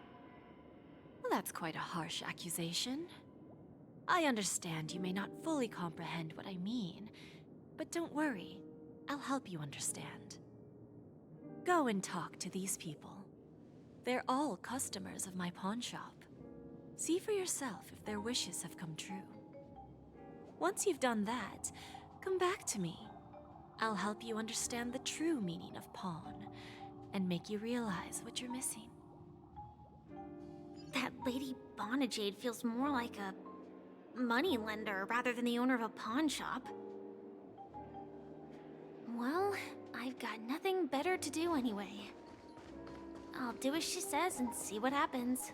Well, that's quite a harsh accusation. I understand you may not fully comprehend what I mean, but don't worry, I'll help you understand. Go and talk to these people. They're all customers of my pawn shop. See for yourself if their wishes have come true. Once you've done that, come back to me. I'll help you understand the true meaning of pawn, and make you realize what you're missing. That Lady Bonajade feels more like a moneylender rather than the owner of a pawn shop. Well, I've got nothing better to do anyway. I'll do as she says and see what happens.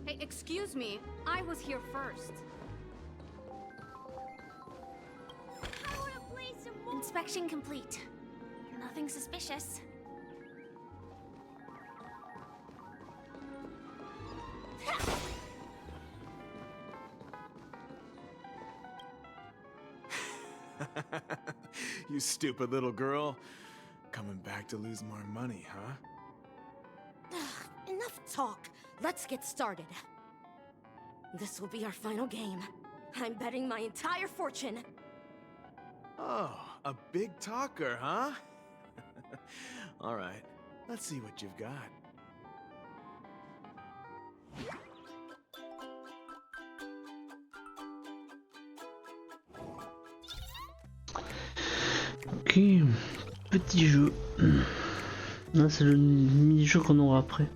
Hey, excuse me. I was here first. Inspection complete. Nothing suspicious. You stupid little girl. Coming back to lose more money, huh? Enough talk. Let's get started. This will be our final game. I'm betting my entire fortune. Oh, a big talker, huh? All right, let's see what you've got. Ok, petit jeu. Là, c'est le mini-jeu qu'on aura après.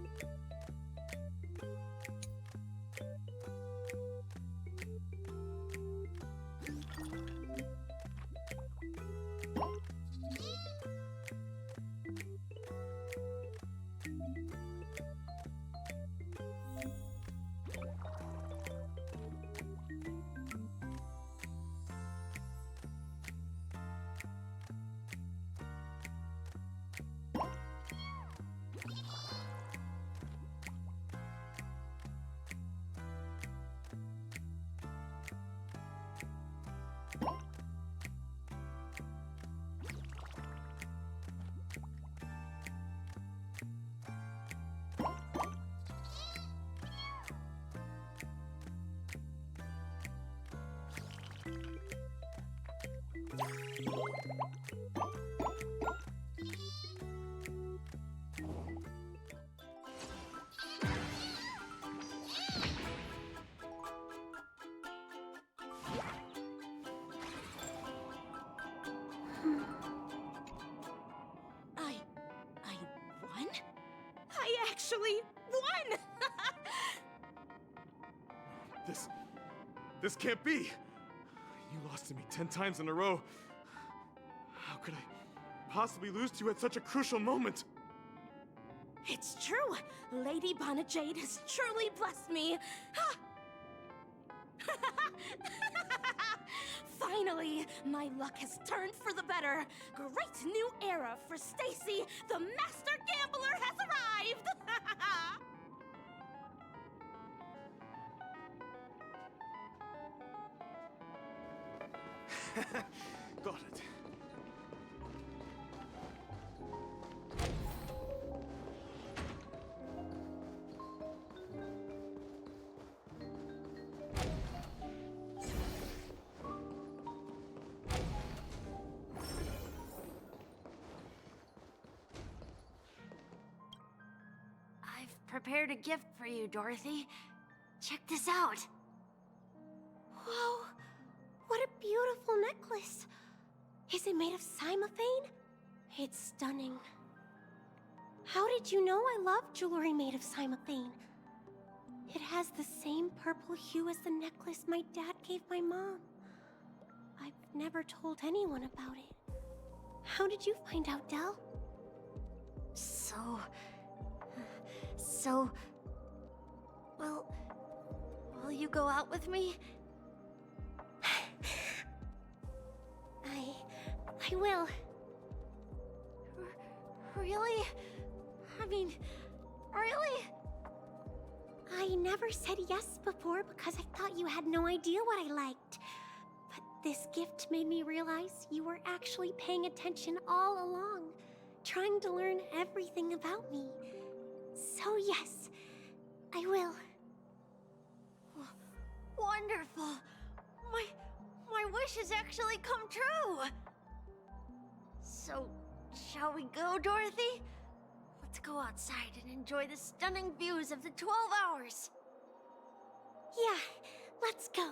I won? I actually won! This can't be! You lost to me 10 times in a row. How could I possibly lose to you at such a crucial moment? It's true! Lady Bonajade has truly blessed me! Finally, my luck has turned for the better. Great new era for Stacy. The master gambler has arrived. Got it. Prepared a gift for you, Dorothy. Check this out. Whoa, what a beautiful necklace. Is it made of cymophane? It's stunning. How did you know I love jewelry made of cymophane? It has the same purple hue as the necklace my dad gave my mom. I've never told anyone about it. How did you find out, Del? Will you go out with me? I I will. Really? I mean, really? I never said yes before because I thought you had no idea what I liked. But this gift made me realize you were actually paying attention all along, trying to learn everything about me. So yes, I will. Wonderful! My wish has actually come true! So, shall we go, Dorothy? Let's go outside and enjoy the stunning views of the 12 hours. Yeah, let's go.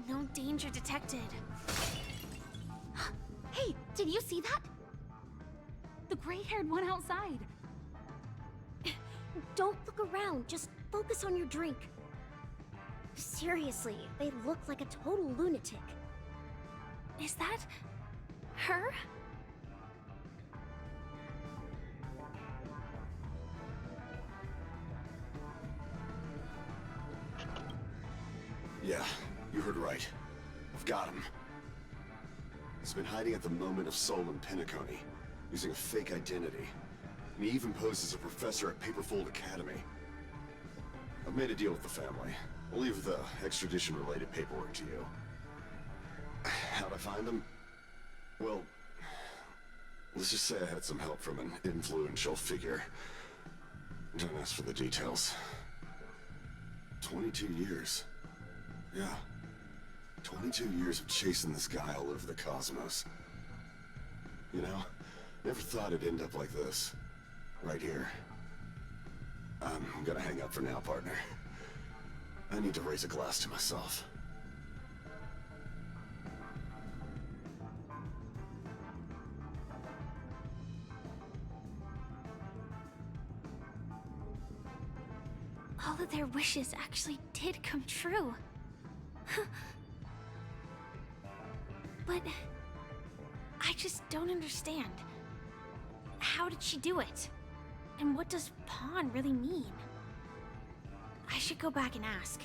No danger detected. Hey, did you see that? The gray-haired one outside. Don't look around, just focus on your drink. Seriously, they look like a total lunatic. Is that her? Yeah, you heard right. I've got him. He's been hiding at the moment of soul in Penacony, using a fake identity. And he even poses as a professor at Paperfold Academy. I've made a deal with the family. I'll leave the extradition-related paperwork to you. How'd I find him? Well, let's just say I had some help from an influential figure. Don't ask for the details. 22 years. Yeah. 22 years of chasing this guy all over the cosmos. You know, never thought it'd end up like this. Right here. I'm gonna hang up for now, partner. I need to raise a glass to myself. All of their wishes actually did come true. But I just don't understand. How did she do it? And what does pawn really mean? I should go back and ask.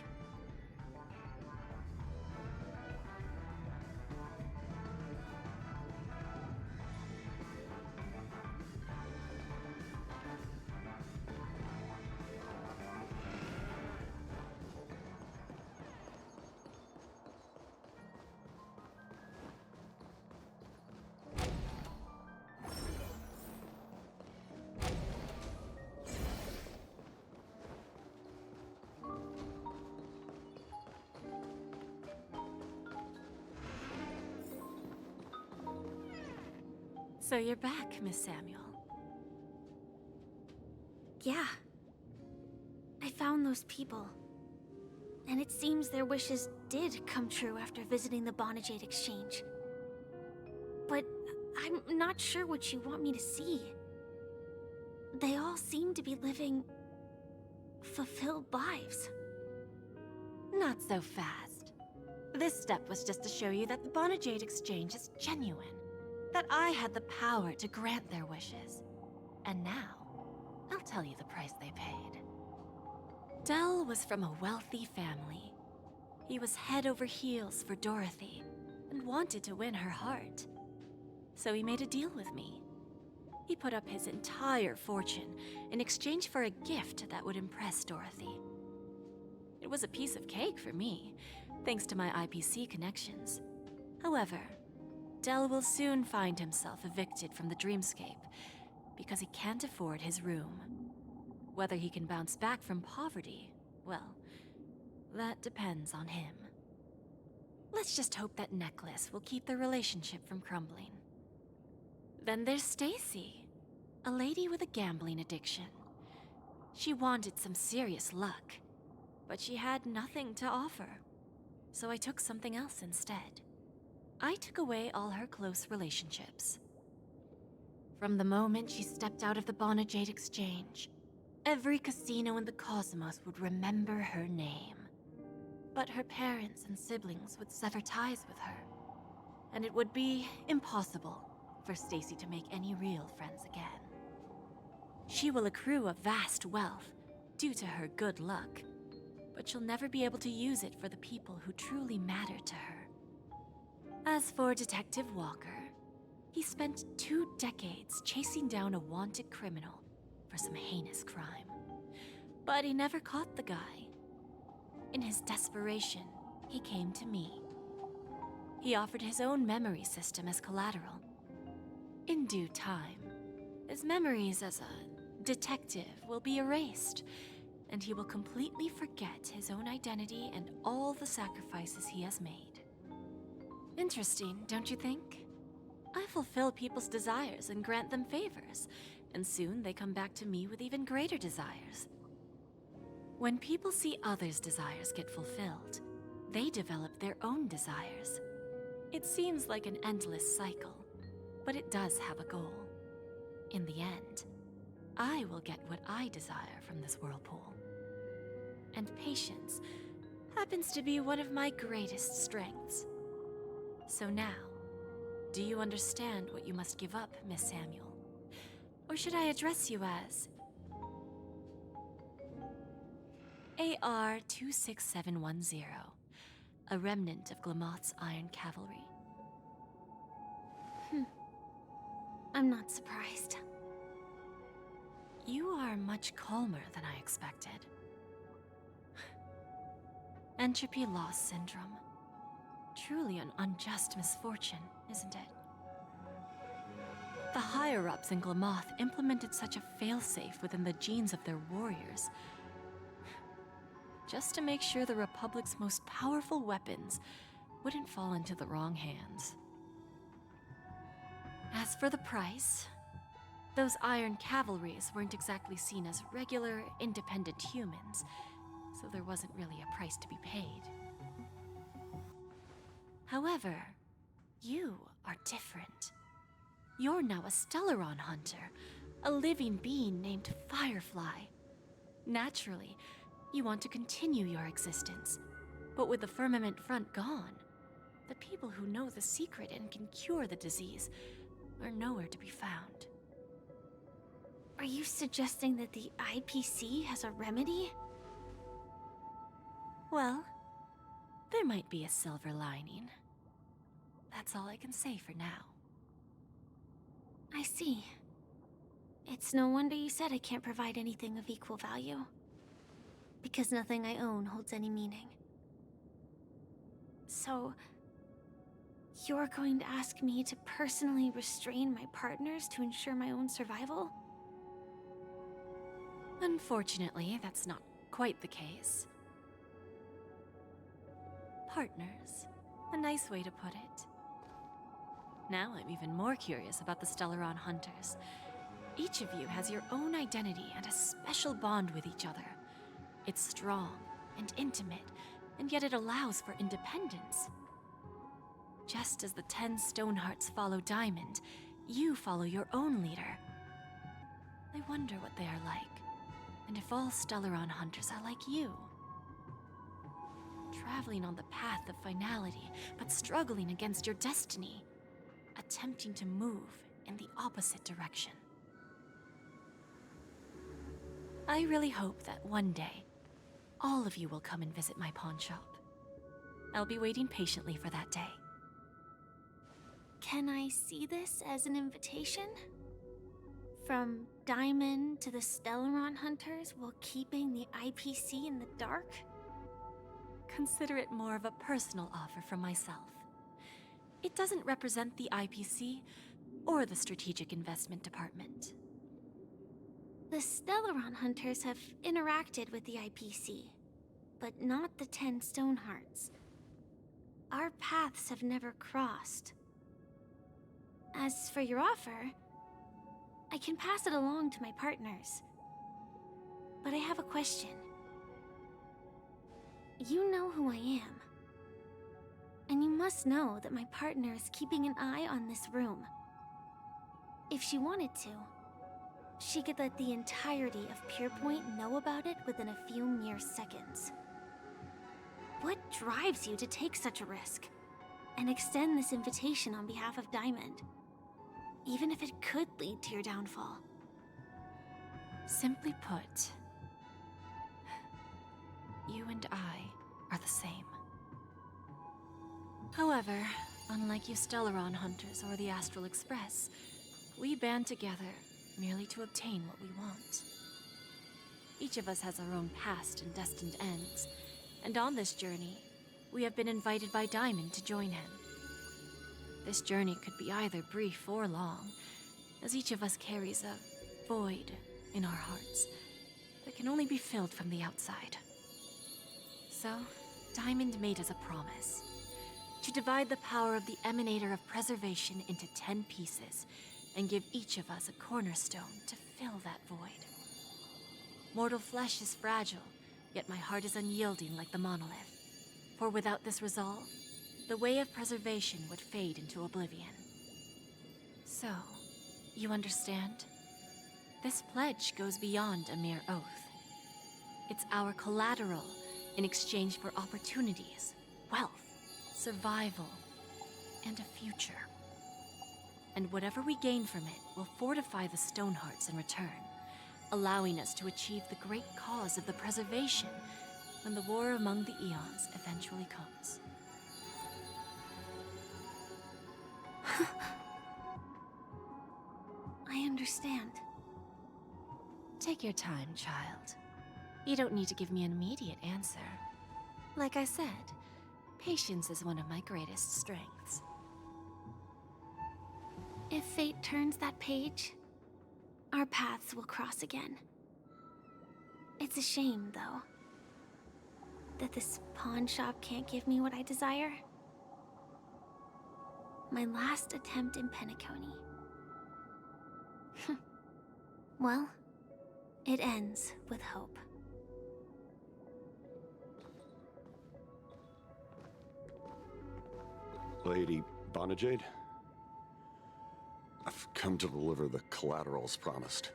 So you're back, Miss Samuel. Yeah. I found those people. And it seems their wishes did come true after visiting the Bonajade Exchange. But I'm not sure what you want me to see. They all seem to be living fulfilled lives. Not so fast. This step was just to show you that the Bonajade Exchange is genuine. That I had the power to grant their wishes. And now, I'll tell you the price they paid. Dell was from a wealthy family. He was head over heels for Dorothy, and wanted to win her heart. So he made a deal with me. He put up his entire fortune in exchange for a gift that would impress Dorothy. It was a piece of cake for me, thanks to my IPC connections. However, Dell will soon find himself evicted from the dreamscape because he can't afford his room. Whether he can bounce back from poverty, well, that depends on him. Let's just hope that necklace will keep their relationship from crumbling. Then there's Stacy, a lady with a gambling addiction. She wanted some serious luck, but she had nothing to offer, so I took something else instead. I took away all her close relationships. From the moment she stepped out of the Bonajade Exchange, Every casino in the cosmos would remember her name. But her parents and siblings would sever ties with her, and it would be impossible for Stacy to make any real friends again. She will accrue a vast wealth due to her good luck, but she'll never be able to use it for the people who truly matter to her. As for Detective Walker, he spent 2 decades chasing down a wanted criminal for some heinous crime. But he never caught the guy. In his desperation, he came to me. He offered his own memory system as collateral. In due time, his memories as a detective will be erased, and he will completely forget his own identity and all the sacrifices he has made. Interesting, don't you think? I fulfill people's desires and grant them favors, and soon they come back to me with even greater desires. When people see others' desires get fulfilled, they develop their own desires. It seems like an endless cycle, but it does have a goal. In the end, I will get what I desire from this whirlpool. And patience happens to be one of my greatest strengths. So now, do you understand what you must give up, Miss Samuel? Or should I address you as AR-26710, a remnant of Glamoth's Iron Cavalry? I'm not surprised. You are much calmer than I expected. Entropy loss syndrome. Truly an unjust misfortune, isn't it? The higher-ups in Glamoth implemented such a failsafe within the genes of their warriors, just to make sure the Republic's most powerful weapons wouldn't fall into the wrong hands. As for the price, those Iron Cavalries weren't exactly seen as regular, independent humans, so there wasn't really a price to be paid. However, you are different. You're now a Stellaron hunter, a living being named Firefly. Naturally, you want to continue your existence, but with the Firmament Front gone, the people who know the secret and can cure the disease are nowhere to be found. Are you suggesting that the IPC has a remedy? Well, there might be a silver lining. That's all I can say for now. I see. It's no wonder you said I can't provide anything of equal value. Because nothing I own holds any meaning. So, you're going to ask me to personally restrain my partners to ensure my own survival? Unfortunately, that's not quite the case. Partners. A nice way to put it. Now I'm even more curious about the Stellaron Hunters. Each of you has your own identity and a special bond with each other. It's strong and intimate, and yet it allows for independence. Just as the 10 Stonehearts follow Diamond, you follow your own leader. I wonder what they are like, and if all Stellaron Hunters are like you. Traveling on the path of finality, but struggling against your destiny. Attempting to move in the opposite direction. I really hope that one day, all of you will come and visit my pawn shop. I'll be waiting patiently for that day. Can I see this as an invitation? From Diamond to the Stellaron Hunters while keeping the IPC in the dark? Consider it more of a personal offer from myself. It doesn't represent the IPC or the Strategic Investment Department. The Stellaron Hunters have interacted with the IPC, but not the 10 Stonehearts. Our paths have never crossed. As for your offer, I can pass it along to my partners. But I have a question. You know who I am. And you must know that my partner is keeping an eye on this room. If she wanted to, she could let the entirety of Pierpoint know about it within a few mere seconds. What drives you to take such a risk and extend this invitation on behalf of Diamond, even if it could lead to your downfall? Simply put, you and I are the same. However, unlike you Stellaron hunters or the Astral Express, we band together merely to obtain what we want. Each of us has our own past and destined ends, and on this journey, we have been invited by Diamond to join him. This journey could be either brief or long, as each of us carries a void in our hearts that can only be filled from the outside. So, Diamond made us a promise to divide the power of the Emanator of Preservation into 10 pieces and give each of us a cornerstone to fill that void. Mortal flesh is fragile, yet my heart is unyielding like the monolith. For without this resolve, the way of preservation would fade into oblivion. So, you understand? This pledge goes beyond a mere oath. It's our collateral in exchange for opportunities, wealth, survival, and a future. And whatever we gain from it will fortify the Stonehearts in return, allowing us to achieve the great cause of the preservation when the war among the eons eventually comes. I understand. Take your time, child. You don't need to give me an immediate answer. Like I said, patience is one of my greatest strengths. If fate turns that page, our paths will cross again. It's a shame, though, that this pawn shop can't give me what I desire. My last attempt in Penacony. Well, it ends with hope. Lady Bonajade? I've come to deliver the collaterals promised.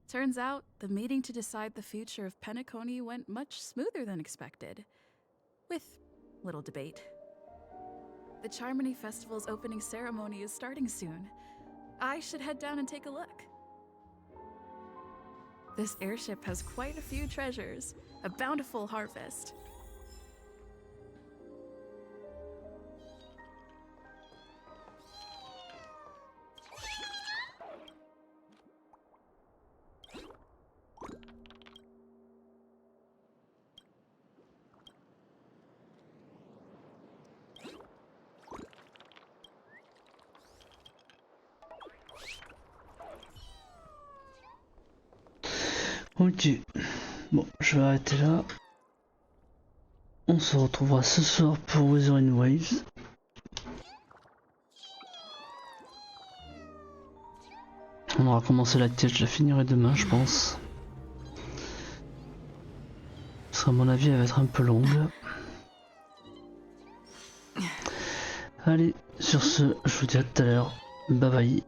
Turns out, the meeting to decide the future of Penacony went much smoother than expected. With little debate. The Charmony Festival's opening ceremony is starting soon. I should head down and take a look. This airship has quite a few treasures, a bountiful harvest. Ok, bon, je vais arrêter là. On se retrouvera ce soir pour Wuthering Waves. On aura commencé la quête, je la finirai demain, je pense. Parce qu'à mon avis, elle va être un peu longue. Allez, sur ce, je vous dis à tout à l'heure. Bye bye.